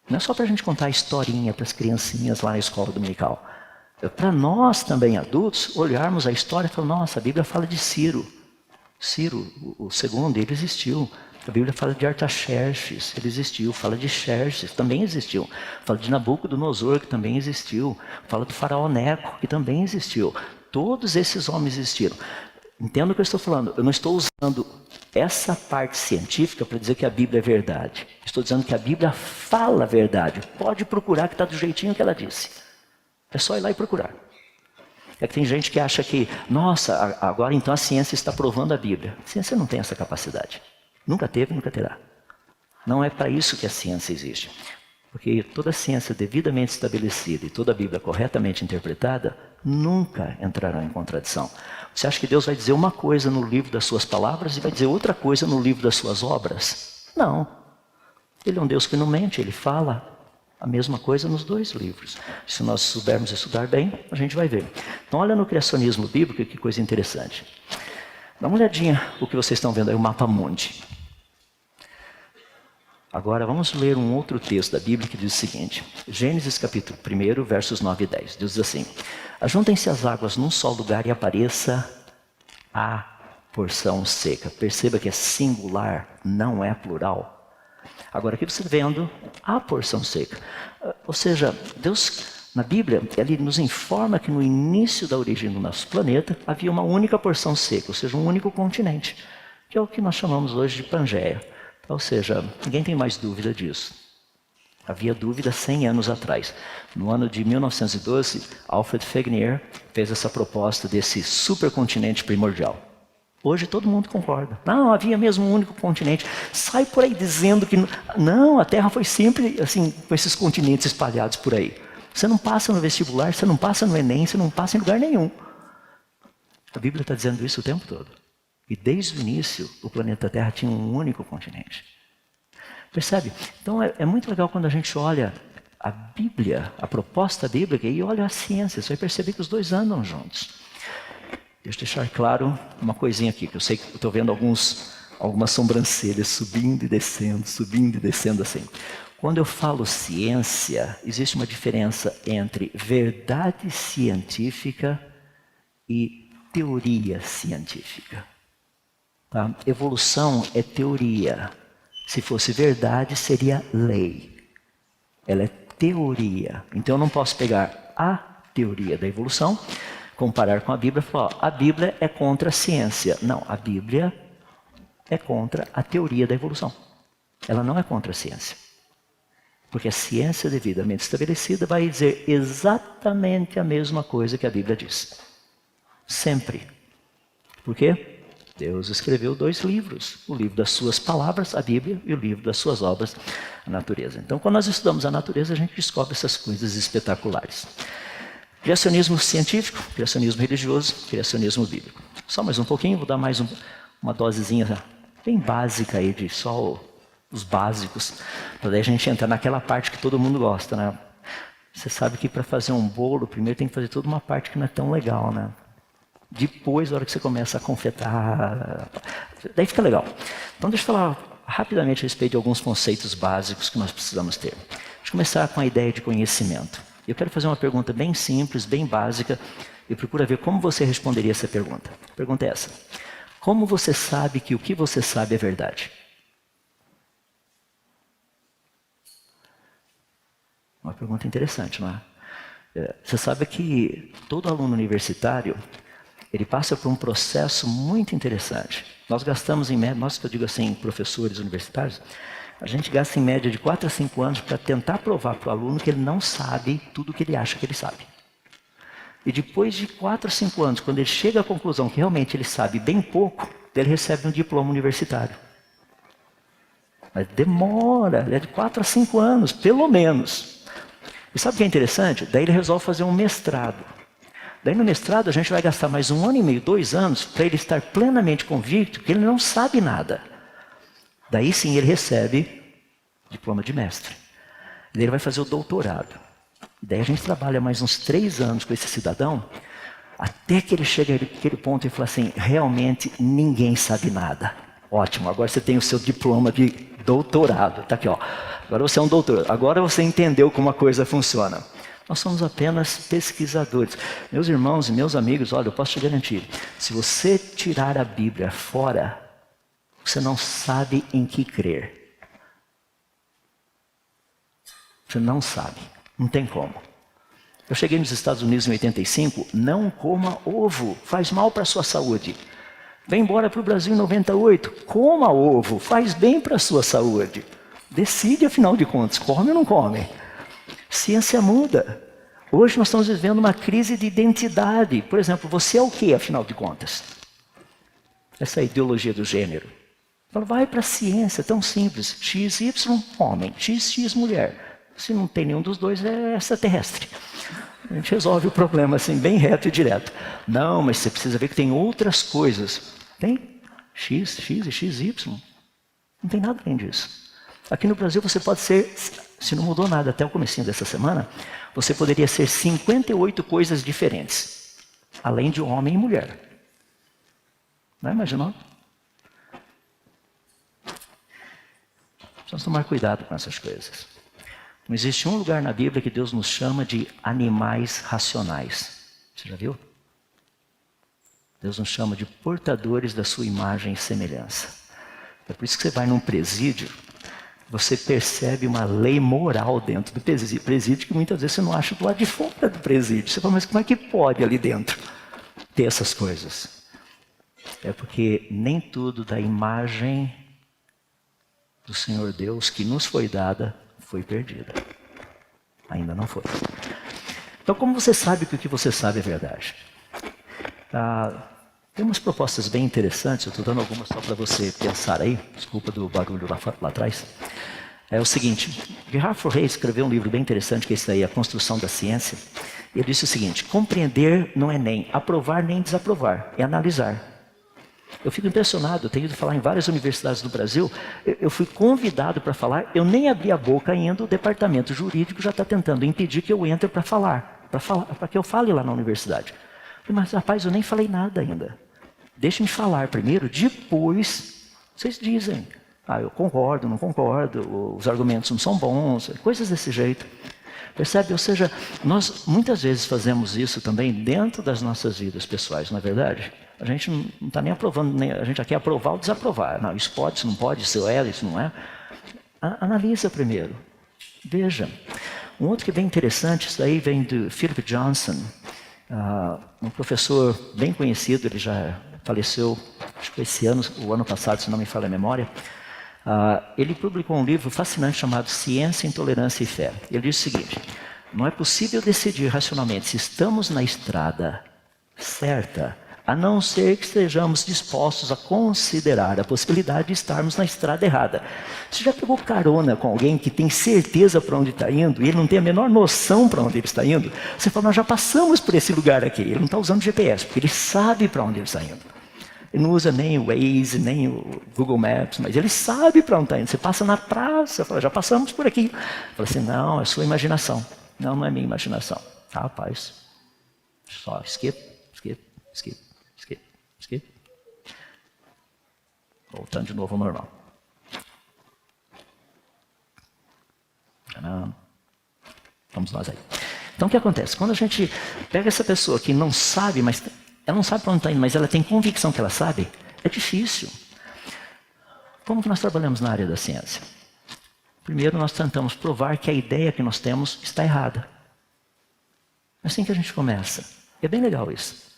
Não é só para a gente contar a historinha para as criancinhas lá na escola dominical. É para nós também, adultos, olharmos a história e falar, nossa, a Bíblia fala de Ciro. Ciro, o segundo, ele existiu. A Bíblia fala de Artaxerxes, ele existiu. Fala de Xerxes, também existiu. Fala de Nabucodonosor, que também existiu. Fala do faraó Neco, que também existiu. Todos esses homens existiram. Entenda o que eu estou falando. Eu não estou usando essa parte científica para dizer que a Bíblia é verdade. Estou dizendo que a Bíblia fala a verdade. Pode procurar que está do jeitinho que ela disse. É só ir lá e procurar. É que tem gente que acha que, nossa, agora então a ciência está provando a Bíblia. A ciência não tem essa capacidade. Nunca teve, nunca terá. Não é para isso que a ciência existe. Porque toda ciência devidamente estabelecida e toda a Bíblia corretamente interpretada nunca entrarão em contradição. Você acha que Deus vai dizer uma coisa no livro das suas palavras e vai dizer outra coisa no livro das suas obras? Não. Ele é um Deus que não mente, ele fala a mesma coisa nos dois livros. Se nós soubermos estudar bem, a gente vai ver. Então olha no criacionismo bíblico, que coisa interessante. Dá uma olhadinha o que vocês estão vendo aí, o mapa mundi. Agora vamos ler um outro texto da Bíblia que diz o seguinte. Gênesis capítulo 1, versos 9 e 10. Diz assim. Ajuntem-se as águas num só lugar e apareça a porção seca. Perceba que é singular, não é plural. Agora aqui você vendo a porção seca. Ou seja, Deus, na Bíblia, ele nos informa que no início da origem do nosso planeta havia uma única porção seca, ou seja, um único continente, que é o que nós chamamos hoje de Pangeia. Ou seja, ninguém tem mais dúvida disso. Havia dúvida 100 anos atrás. No ano de 1912, Alfred Wegener fez essa proposta desse supercontinente primordial. Hoje todo mundo concorda. Não, havia mesmo um único continente. Sai por aí dizendo que não, a Terra foi sempre assim, com esses continentes espalhados por aí. Você não passa no vestibular, você não passa no Enem, você não passa em lugar nenhum. A Bíblia está dizendo isso o tempo todo. E desde o início, o planeta Terra tinha um único continente. Percebe? Então é muito legal quando a gente olha a Bíblia, a proposta bíblica, e olha a ciência. Você vai perceber que os dois andam juntos. Deixa eu deixar claro uma coisinha aqui, que eu sei que eu estou vendo algumas sobrancelhas subindo e descendo assim. Quando eu falo ciência, existe uma diferença entre verdade científica e teoria científica. Tá? Evolução é teoria. Se fosse verdade, seria lei. Ela é teoria. Então eu não posso pegar a teoria da evolução, comparar com a Bíblia e falar, ó, a Bíblia é contra a ciência. Não, a Bíblia é contra a teoria da evolução. Ela não é contra a ciência. Porque a ciência devidamente estabelecida vai dizer exatamente a mesma coisa que a Bíblia diz. Sempre. Por quê? Deus escreveu 2 livros. O livro das suas palavras, a Bíblia, e o livro das suas obras, a natureza. Então, quando nós estudamos a natureza, a gente descobre essas coisas espetaculares. Criacionismo científico, criacionismo religioso, criacionismo bíblico. Só mais um pouquinho, vou dar mais uma dosezinha bem básica aí de só os básicos. Para daí a gente entrar naquela parte que todo mundo gosta, né? Você sabe que para fazer um bolo, primeiro tem que fazer toda uma parte que não é tão legal, né? Depois, na hora que você começa a confetar, daí fica legal. Então deixa eu falar rapidamente a respeito de alguns conceitos básicos que nós precisamos ter. Deixa eu começar com a ideia de conhecimento. Eu quero fazer uma pergunta bem simples, bem básica, e procura ver como você responderia essa pergunta. A pergunta é essa. Como você sabe que o que você sabe é verdade? Uma pergunta interessante, não é? Você sabe que todo aluno universitário, ele passa por um processo muito interessante. Nós gastamos em média, nós que eu digo assim, professores universitários, a gente gasta em média de 4 a 5 anos para tentar provar para o aluno que ele não sabe tudo o que ele acha que ele sabe. E depois de 4 ou 5 anos, quando ele chega à conclusão que realmente ele sabe bem pouco, ele recebe um diploma universitário. Mas demora, é de 4 a 5 anos, pelo menos. E sabe o que é interessante? Daí ele resolve fazer um mestrado. Daí no mestrado a gente vai gastar mais 1 ano e meio, 2 anos, para ele estar plenamente convicto que ele não sabe nada. Daí sim ele recebe diploma de mestre. Daí ele vai fazer o doutorado. Daí a gente trabalha mais uns 3 anos com esse cidadão, até que ele chega naquele ponto e fala assim, realmente ninguém sabe nada. Ótimo, agora você tem o seu diploma de doutorado. Está aqui, ó. Agora você é um doutor. Agora você entendeu como a coisa funciona. Nós somos apenas pesquisadores. Meus irmãos e meus amigos, olha, eu posso te garantir, se você tirar a Bíblia fora, você não sabe em que crer. Você não sabe. Não tem como. Eu cheguei nos Estados Unidos em 85, não coma ovo, faz mal para a sua saúde. Vem embora para o Brasil em 98, coma ovo, faz bem para a sua saúde. Decide, afinal de contas, come ou não come? Ciência muda. Hoje nós estamos vivendo uma crise de identidade. Por exemplo, você é o que, afinal de contas? Essa ideologia do gênero. Então vai para a ciência, tão simples. XY, homem, XX, mulher. Se não tem nenhum dos dois, é extraterrestre. A gente resolve o problema assim, bem reto e direto. Não, mas você precisa ver que tem outras coisas. Tem X, X e XY. Não tem nada além disso. Aqui no Brasil você pode ser, se não mudou nada até o comecinho dessa semana, você poderia ser 58 coisas diferentes. Além de homem e mulher. Não imaginou? Precisamos tomar cuidado com essas coisas. Não existe um lugar na Bíblia que Deus nos chama de animais racionais. Você já viu? Deus nos chama de portadores da sua imagem e semelhança. É por isso que você vai num presídio, você percebe uma lei moral dentro do presídio que muitas vezes você não acha do lado de fora do presídio. Você fala, mas como é que pode ali dentro ter essas coisas? É porque nem tudo da imagem do Senhor Deus que nos foi dada foi perdida. Ainda não foi. Então, como você sabe que o que você sabe é verdade? Tem umas propostas bem interessantes, eu estou dando algumas só para você pensar aí. Desculpa do barulho lá atrás. É o seguinte, Gerhard Forrey escreveu um livro bem interessante, que é esse daí, A Construção da Ciência. Ele disse o seguinte, compreender não é nem aprovar nem desaprovar, é analisar. Eu fico impressionado, eu tenho ido falar em várias universidades do Brasil, eu fui convidado para falar, eu nem abri a boca ainda, o departamento jurídico já está tentando impedir que eu entre para falar, para que eu fale lá na universidade. Mas rapaz, eu nem falei nada ainda. Deixem-me falar primeiro, depois vocês dizem. Eu concordo, não concordo, os argumentos não são bons, coisas desse jeito. Percebe? Ou seja, nós muitas vezes fazemos isso também dentro das nossas vidas pessoais, não é verdade? A gente não está nem aprovando, a gente já quer aprovar ou desaprovar. Não, isso pode, isso não pode, isso é, isso não é. Analisa primeiro. Veja. Um outro que é bem interessante, isso daí vem do Philip Johnson, um professor bem conhecido, ele já faleceu, acho que esse ano, o ano passado, se não me falha a memória. Ele publicou um livro fascinante chamado Ciência, Intolerância e Fé. Ele diz o seguinte, não é possível decidir racionalmente se estamos na estrada certa, a não ser que estejamos dispostos a considerar a possibilidade de estarmos na estrada errada. Você já pegou carona com alguém que tem certeza para onde está indo e ele não tem a menor noção para onde ele está indo? Você fala, nós já passamos por esse lugar aqui. Ele não está usando GPS, porque ele sabe para onde ele está indo. Ele não usa nem o Waze, nem o Google Maps, mas ele sabe para onde está indo. Você passa na praça, fala, já passamos por aqui. Fala assim, não, é sua imaginação. Não, não é minha imaginação. Rapaz, só skip. Voltando de novo ao normal. Não. Vamos nós aí. Então o que acontece? Quando a gente pega essa pessoa que não sabe, mas ela não sabe para onde está indo, mas ela tem convicção que ela sabe, é difícil. Como que nós trabalhamos na área da ciência? Primeiro nós tentamos provar que a ideia que nós temos está errada. É assim que a gente começa. É bem legal isso.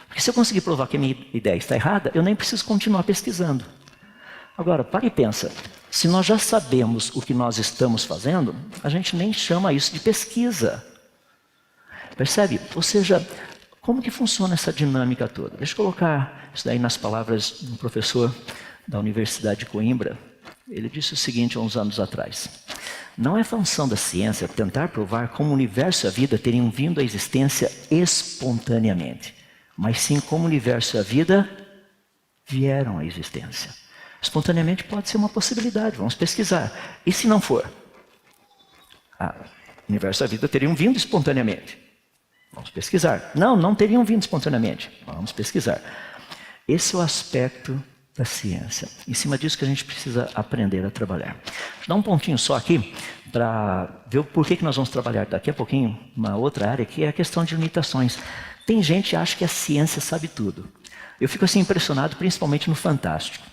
Porque se eu conseguir provar que a minha ideia está errada, eu nem preciso continuar pesquisando. Agora, para e pensa. Se nós já sabemos o que nós estamos fazendo, a gente nem chama isso de pesquisa. Percebe? Ou seja, como que funciona essa dinâmica toda? Deixa eu colocar isso daí nas palavras de um professor da Universidade de Coimbra. Ele disse o seguinte há uns anos atrás: não é função da ciência tentar provar como o universo e a vida teriam vindo à existência espontaneamente, mas sim como o universo e a vida vieram à existência. Espontaneamente pode ser uma possibilidade, vamos pesquisar. E se não for? O universo e a vida teriam vindo espontaneamente. Vamos pesquisar. Não, não teriam vindo espontaneamente. Vamos pesquisar. Esse é o aspecto da ciência. Em cima disso que a gente precisa aprender a trabalhar. Vou dar um pontinho só aqui para ver por que nós vamos trabalhar daqui a pouquinho uma outra área, que é a questão de limitações. Tem gente que acha que a ciência sabe tudo. Eu fico assim impressionado, principalmente no Fantástico.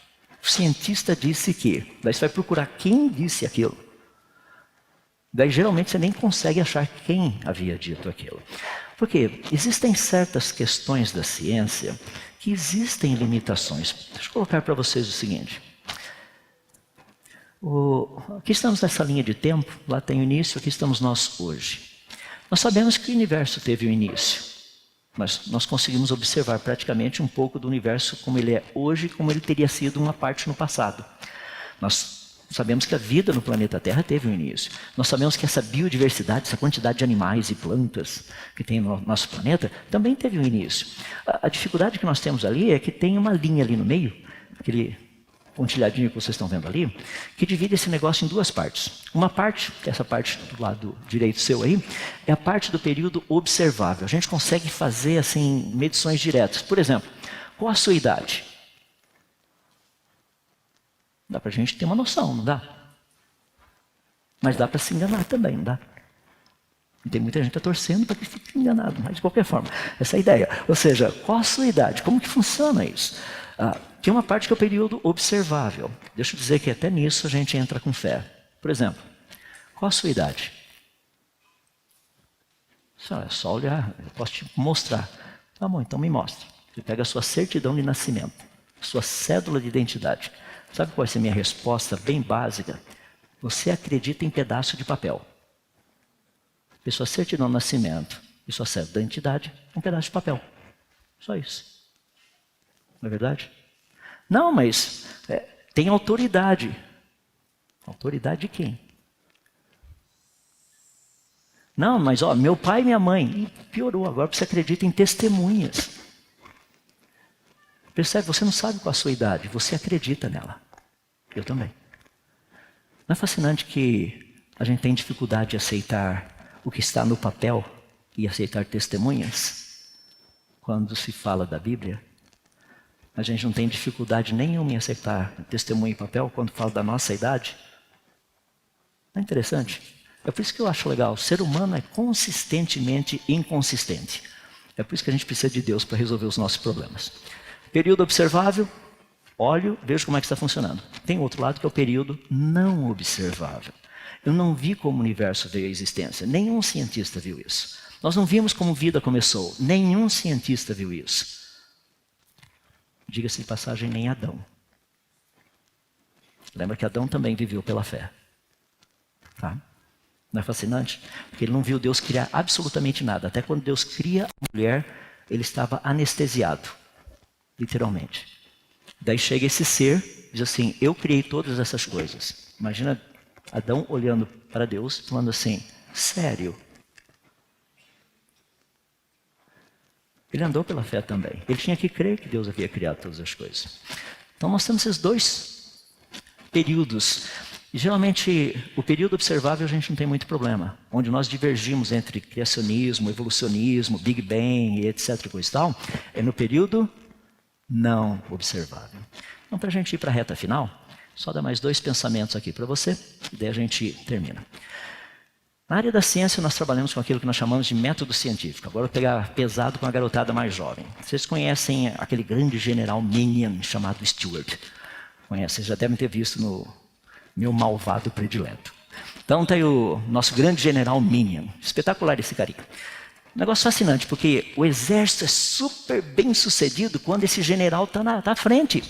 O cientista disse que, daí você vai procurar quem disse aquilo. Daí geralmente você nem consegue achar quem havia dito aquilo. Porque existem certas questões da ciência que existem limitações. Deixa eu colocar para vocês o seguinte. Aqui estamos nessa linha de tempo, lá tem o início, aqui estamos nós hoje. Nós sabemos que o universo teve um início, mas nós conseguimos observar praticamente um pouco do universo como ele é hoje, como ele teria sido uma parte no passado. Nós sabemos que a vida no planeta Terra teve um início. Nós sabemos que essa biodiversidade, essa quantidade de animais e plantas que tem no nosso planeta, também teve um início. A dificuldade que nós temos ali é que tem uma linha ali no meio, aquele pontilhadinho que vocês estão vendo ali, que divide esse negócio em duas partes. Uma parte, que é essa parte do lado direito seu aí, é a parte do período observável. A gente consegue fazer assim medições diretas. Por exemplo, qual a sua idade? Dá para a gente ter uma noção, não dá? Mas dá para se enganar também, não dá? E tem muita gente torcendo para que fique enganado, mas de qualquer forma, essa é a ideia. Ou seja, qual a sua idade? Como que funciona isso? Tem uma parte que é o período observável. Deixa eu dizer que até nisso a gente entra com fé. Por exemplo, qual a sua idade? É só olhar, eu posso te mostrar. Tá bom, então me mostra. Você pega a sua certidão de nascimento, sua cédula de identidade. Sabe qual vai ser a minha resposta bem básica? Você acredita em pedaço de papel. E sua certidão de nascimento e sua cédula de identidade é um pedaço de papel. Só isso. Não é verdade? Não, mas tem autoridade. Autoridade de quem? Não, mas meu pai e minha mãe. E piorou, agora você acredita em testemunhas. Percebe? Você não sabe qual a sua idade, você acredita nela. Eu também. Não é fascinante que a gente tem dificuldade de aceitar o que está no papel e aceitar testemunhas? Quando se fala da Bíblia, a gente não tem dificuldade nenhuma em aceitar testemunho em papel quando fala da nossa idade? Não é interessante? É por isso que eu acho legal. O ser humano é consistentemente inconsistente. É por isso que a gente precisa de Deus para resolver os nossos problemas. Período observável, olho, vejo como é que está funcionando. Tem outro lado que é o período não observável. Eu não vi como o universo veio à existência. Nenhum cientista viu isso. Nós não vimos como vida começou. Nenhum cientista viu isso. Diga-se de passagem, nem Adão. Lembra que Adão também viveu pela fé. Tá? Não é fascinante? Porque ele não viu Deus criar absolutamente nada. Até quando Deus cria a mulher, ele estava anestesiado. Literalmente. Daí chega esse ser, diz assim, eu criei todas essas coisas. Imagina Adão olhando para Deus, falando assim, sério? Ele andou pela fé também. Ele tinha que crer que Deus havia criado todas as coisas. Então nós temos esses dois períodos. E geralmente o período observável a gente não tem muito problema. Onde nós divergimos entre criacionismo, evolucionismo, Big Bang, etc. e tal, é no período não observável. Então, para a gente ir para a reta final, só dar mais dois pensamentos aqui para você, e daí a gente termina. Na área da ciência, nós trabalhamos com aquilo que nós chamamos de método científico. Agora eu vou pegar pesado com a garotada mais jovem. Vocês conhecem aquele grande general Minion chamado Stewart? Conhecem, vocês já devem ter visto no Meu Malvado Predileto. Então tem o nosso grande general Minion. Espetacular esse carinha. Um negócio fascinante, porque o exército é super bem sucedido quando esse general está à frente.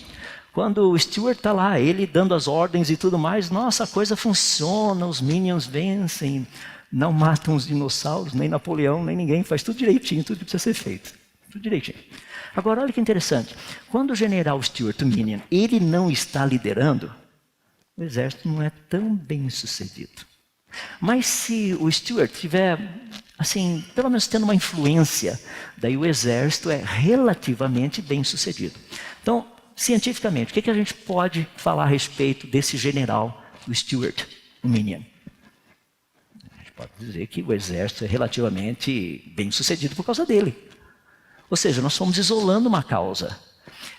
Quando o Stewart está lá, ele dando as ordens e tudo mais, nossa, a coisa funciona, os Minions vencem. Não matam os dinossauros, nem Napoleão, nem ninguém. Faz tudo direitinho, tudo que precisa ser feito. Tudo direitinho. Agora, olha que interessante. Quando o general Stuart Minion, ele não está liderando, o exército não é tão bem sucedido. Mas se o Stuart tiver, assim, pelo menos tendo uma influência, daí o exército é relativamente bem sucedido. Então, cientificamente, o que a gente pode falar a respeito desse general, o Stuart Minion? A gente pode dizer que o exército é relativamente bem sucedido por causa dele. Ou seja, nós fomos isolando uma causa.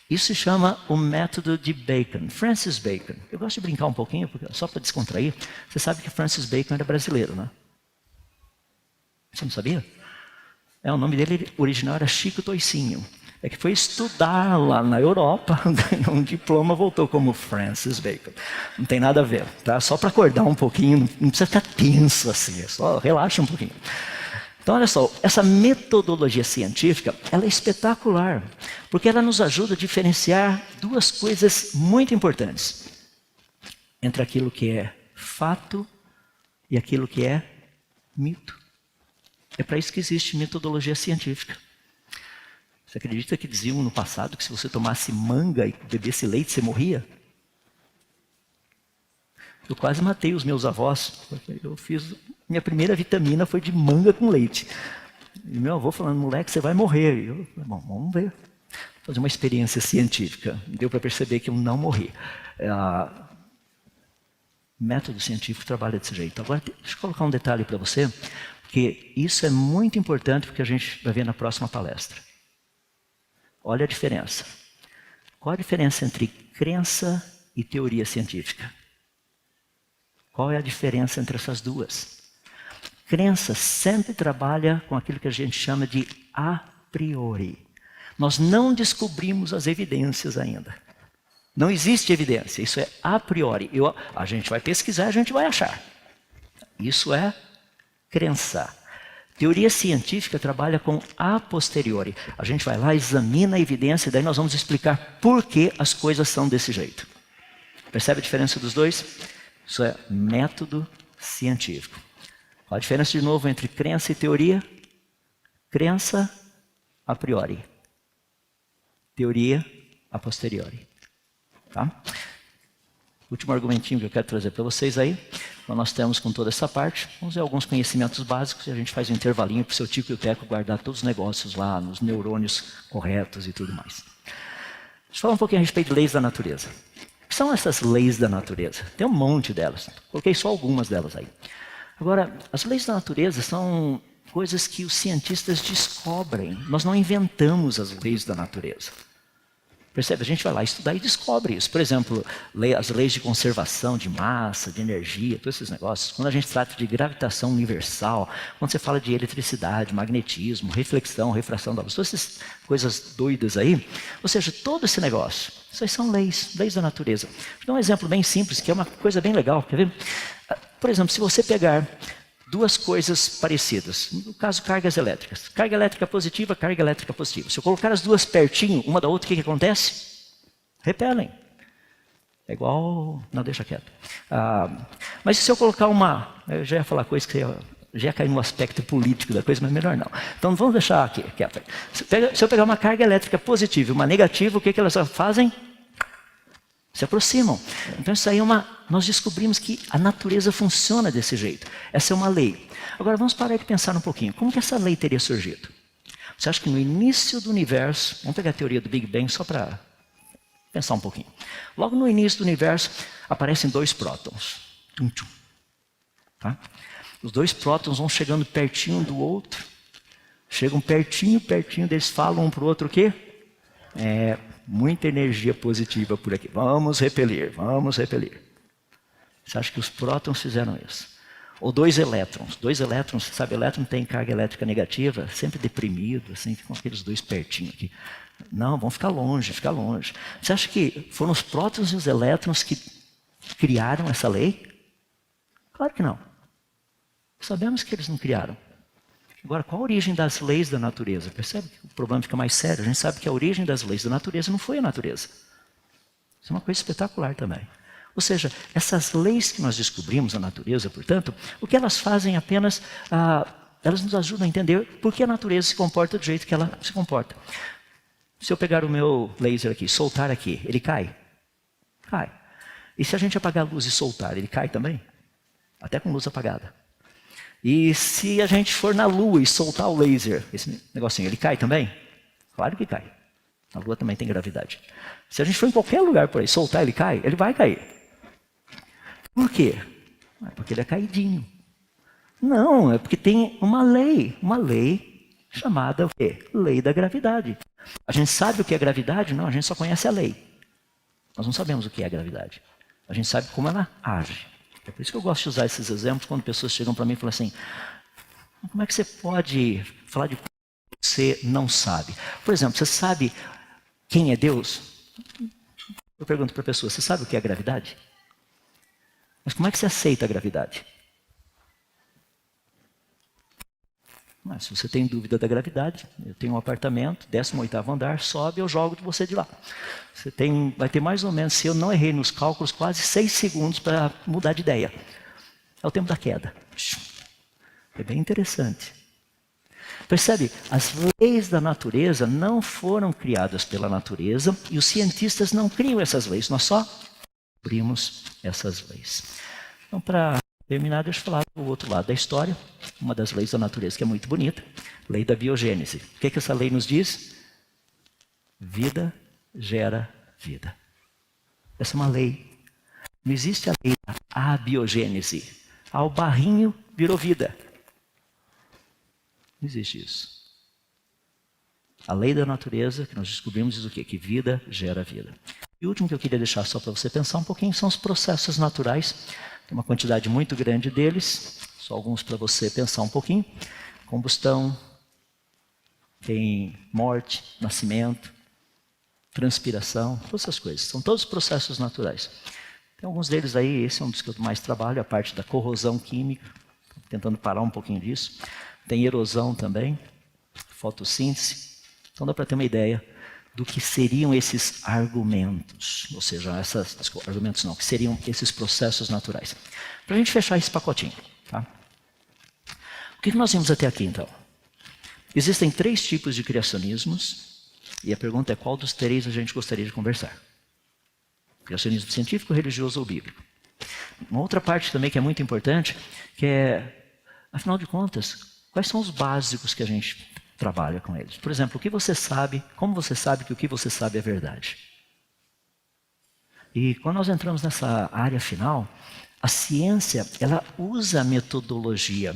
Isso se chama o método de Bacon, Francis Bacon. Eu gosto de brincar um pouquinho, porque, só para descontrair. Você sabe que Francis Bacon era brasileiro, né? Você não sabia? O nome dele original era Chico Toicinho. É que foi estudar lá na Europa, ganhou um diploma, voltou como Francis Bacon. Não tem nada a ver, tá? Só para acordar um pouquinho, não precisa ficar tenso assim, só relaxa um pouquinho. Então, olha só, essa metodologia científica, ela é espetacular, porque ela nos ajuda a diferenciar duas coisas muito importantes entre aquilo que é fato e aquilo que é mito. É para isso que existe metodologia científica. Você acredita que diziam no passado que se você tomasse manga e bebesse leite, você morria? Eu quase matei os meus avós. Minha primeira vitamina foi de manga com leite. E meu avô falando, moleque, você vai morrer. E eu falei, bom, vamos ver. Vou fazer uma experiência científica. Deu para perceber que eu não morri. Método científico trabalha desse jeito. Agora, deixa eu colocar um detalhe para você, porque isso é muito importante, porque a gente vai ver na próxima palestra. Olha a diferença. Qual a diferença entre crença e teoria científica? Qual é a diferença entre essas duas? Crença sempre trabalha com aquilo que a gente chama de a priori. Nós não descobrimos as evidências ainda. Não existe evidência, isso é a priori. A gente vai pesquisar, a gente vai achar. Isso é crença. Teoria científica trabalha com a posteriori. A gente vai lá, examina a evidência, e daí nós vamos explicar por que as coisas são desse jeito. Percebe a diferença dos dois? Isso é método científico. Qual a diferença, de novo, entre crença e teoria? Crença a priori. Teoria a posteriori. Tá? Último argumentinho que eu quero trazer para vocês aí. Então, nós temos com toda essa parte, vamos ver alguns conhecimentos básicos e a gente faz um intervalinho para o seu Tico e o Teco guardar todos os negócios lá, nos neurônios corretos e tudo mais. Deixa eu falar um pouquinho a respeito de leis da natureza. O que são essas leis da natureza? Tem um monte delas. Coloquei só algumas delas aí. Agora, as leis da natureza são coisas que os cientistas descobrem. Nós não inventamos as leis da natureza. Percebe? A gente vai lá estudar e descobre isso. Por exemplo, as leis de conservação de massa, de energia, todos esses negócios. Quando a gente trata de gravitação universal, quando você fala de eletricidade, magnetismo, reflexão, refração da luz, todas essas coisas doidas aí. Ou seja, todo esse negócio, isso aí são leis da natureza. Vou dar um exemplo bem simples, que é uma coisa bem legal. Quer ver? Por exemplo, se você pegar duas coisas parecidas. No caso, cargas elétricas. Carga elétrica positiva, carga elétrica positiva. Se eu colocar as duas pertinho, uma da outra, o que acontece? Repelem. É igual... Não, deixa quieto. Mas se eu colocar uma... Eu já ia falar coisa que já ia cair no aspecto político da coisa, mas melhor não. Então vamos deixar aqui, quieto. Se eu pegar uma carga elétrica positiva e uma negativa, o que elas fazem? Se aproximam. Então isso aí nós descobrimos que a natureza funciona desse jeito. Essa é uma lei. Agora vamos parar de pensar um pouquinho. Como que essa lei teria surgido? Você acha que no início do universo, vamos pegar a teoria do Big Bang só para pensar um pouquinho. Logo no início do universo aparecem dois prótons. Tum, tum. Tá? Os dois prótons vão chegando pertinho um do outro. Chegam pertinho, eles falam um para o outro o quê? Muita energia positiva por aqui. Vamos repelir, vamos repelir. Você acha que os prótons fizeram isso? Ou dois elétrons. Dois elétrons, você sabe, elétron tem carga elétrica negativa, sempre deprimido, assim, ficam aqueles dois pertinho aqui. Não, vão ficar longe, ficar longe. Você acha que foram os prótons e os elétrons que criaram essa lei? Claro que não. Sabemos que eles não criaram. Agora, qual a origem das leis da natureza? Percebe que o problema fica mais sério? A gente sabe que a origem das leis da natureza não foi a natureza. Isso é uma coisa espetacular também. Ou seja, essas leis que nós descobrimos na natureza, portanto, o que elas fazem apenas, elas nos ajudam a entender por que a natureza se comporta do jeito que ela se comporta. Se eu pegar o meu laser aqui, soltar aqui, ele cai? Cai. E se a gente apagar a luz e soltar, ele cai também? Até com luz apagada. E se a gente for na Lua e soltar o laser, esse negocinho, ele cai também? Claro que cai. A Lua também tem gravidade. Se a gente for em qualquer lugar por aí, soltar, ele cai? Ele vai cair. Por quê? É porque ele é caidinho. Não, é porque tem uma lei chamada o quê? Lei da gravidade. A gente sabe o que é gravidade? Não, a gente só conhece a lei. Nós não sabemos o que é a gravidade. A gente sabe como ela age. É por isso que eu gosto de usar esses exemplos quando pessoas chegam para mim e falam assim, como é que você pode falar de coisas que você não sabe? Por exemplo, você sabe quem é Deus? Eu pergunto para a pessoa, você sabe o que é a gravidade? Mas como é que você aceita a gravidade? Mas se você tem dúvida da gravidade, eu tenho um apartamento, 18º andar, sobe, eu jogo de você de lá. Vai ter mais ou menos, se eu não errei nos cálculos, quase 6 segundos para mudar de ideia. É o tempo da queda. É bem interessante. Percebe? As leis da natureza não foram criadas pela natureza e os cientistas não criam essas leis, nós só descobrimos essas leis. Então, para terminar, deixa eu falar do outro lado da história, uma das leis da natureza que é muito bonita, lei da biogênese. O que é que essa lei nos diz? Vida gera vida. Essa é uma lei. Não existe a lei da abiogênese. O barrinho virou vida. Não existe isso. A lei da natureza que nós descobrimos diz o quê? Que vida gera vida. E o último que eu queria deixar só para você pensar um pouquinho são os processos naturais. Tem uma quantidade muito grande deles, só alguns para você pensar um pouquinho. Combustão, tem morte, nascimento, transpiração, todas essas coisas. São todos processos naturais. Tem alguns deles aí, esse é um dos que eu mais trabalho, a parte da corrosão química, tentando parar um pouquinho disso. Tem erosão também, fotossíntese. Então dá para ter uma ideia do que seriam esses argumentos, ou seja, argumentos não, que seriam esses processos naturais. Para a gente fechar esse pacotinho, tá? O que nós vimos até aqui então? Existem 3 tipos de criacionismos, e a pergunta é qual dos 3 a gente gostaria de conversar? Criacionismo científico, religioso ou bíblico? Uma outra parte também que é muito importante, que é, afinal de contas, quais são os básicos que a gente trabalha com eles? Por exemplo, o que você sabe, como você sabe que o que você sabe é verdade? E quando nós entramos nessa área final, a ciência, ela usa metodologia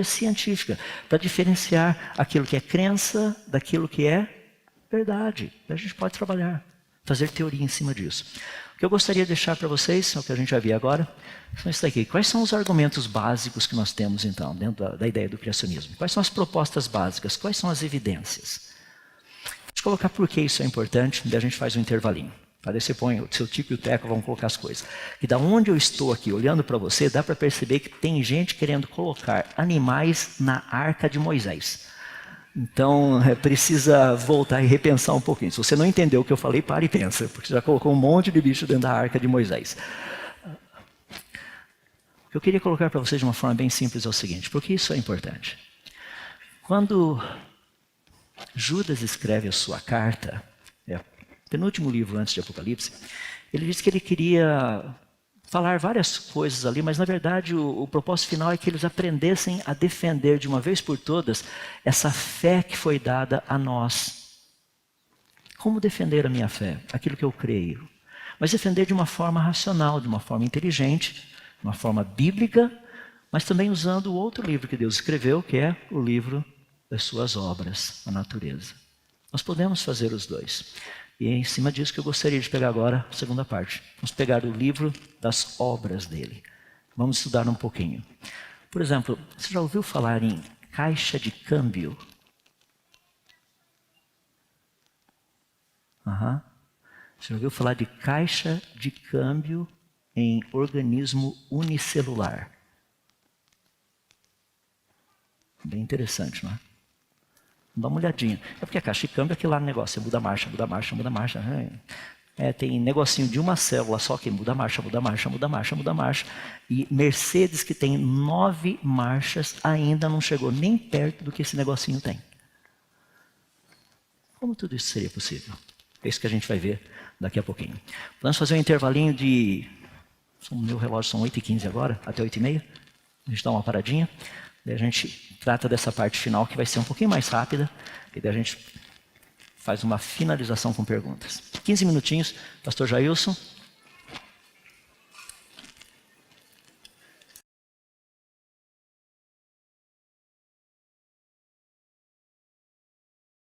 científica, para diferenciar aquilo que é crença daquilo que é verdade. A gente pode trabalhar, fazer teoria em cima disso. O que eu gostaria de deixar para vocês, é o que a gente vai ver agora, são isso daqui. Quais são os argumentos básicos que nós temos, então, dentro da ideia do criacionismo? Quais são as propostas básicas? Quais são as evidências? Deixa eu colocar por que isso é importante, daí a gente faz um intervalinho. Daí você põe o seu Tico e o Teco, vão colocar as coisas. E da onde eu estou aqui, olhando para você, dá para perceber que tem gente querendo colocar animais na arca de Moisés. Então, precisa voltar e repensar um pouquinho. Se você não entendeu o que eu falei, para e pensa, porque você já colocou um monte de bicho dentro da arca de Moisés. O que eu queria colocar para vocês de uma forma bem simples é o seguinte, porque isso é importante. Quando Judas escreve a sua carta, penúltimo livro antes de Apocalipse, ele diz que ele queria falar várias coisas ali, mas na verdade o propósito final é que eles aprendessem a defender de uma vez por todas essa fé que foi dada a nós. Como defender a minha fé? Aquilo que eu creio. Mas defender de uma forma racional, de uma forma inteligente, de uma forma bíblica, mas também usando o outro livro que Deus escreveu, que é o livro das suas obras, a natureza. Nós podemos fazer os dois. E é em cima disso que eu gostaria de pegar agora a segunda parte. Vamos pegar o livro das obras dele. Vamos estudar um pouquinho. Por exemplo, você já ouviu falar em caixa de câmbio? Você já ouviu falar de caixa de câmbio em organismo unicelular? Bem interessante, não é? Dá uma olhadinha. É porque a caixa de câmbio é aquele lá no negócio. Você muda a marcha, muda a marcha, muda a marcha. Tem negocinho de uma célula só que muda marcha, muda marcha, muda marcha, muda marcha. E Mercedes, que tem 9 marchas, ainda não chegou nem perto do que esse negocinho tem. Como tudo isso seria possível? É isso que a gente vai ver daqui a pouquinho. Vamos fazer um intervalinho de... Meu relógio são 8h15 agora, até 8h30. A gente dá uma paradinha. Daí a gente trata dessa parte final, que vai ser um pouquinho mais rápida. E daí a gente faz uma finalização com perguntas. 15 minutinhos, pastor Jailson.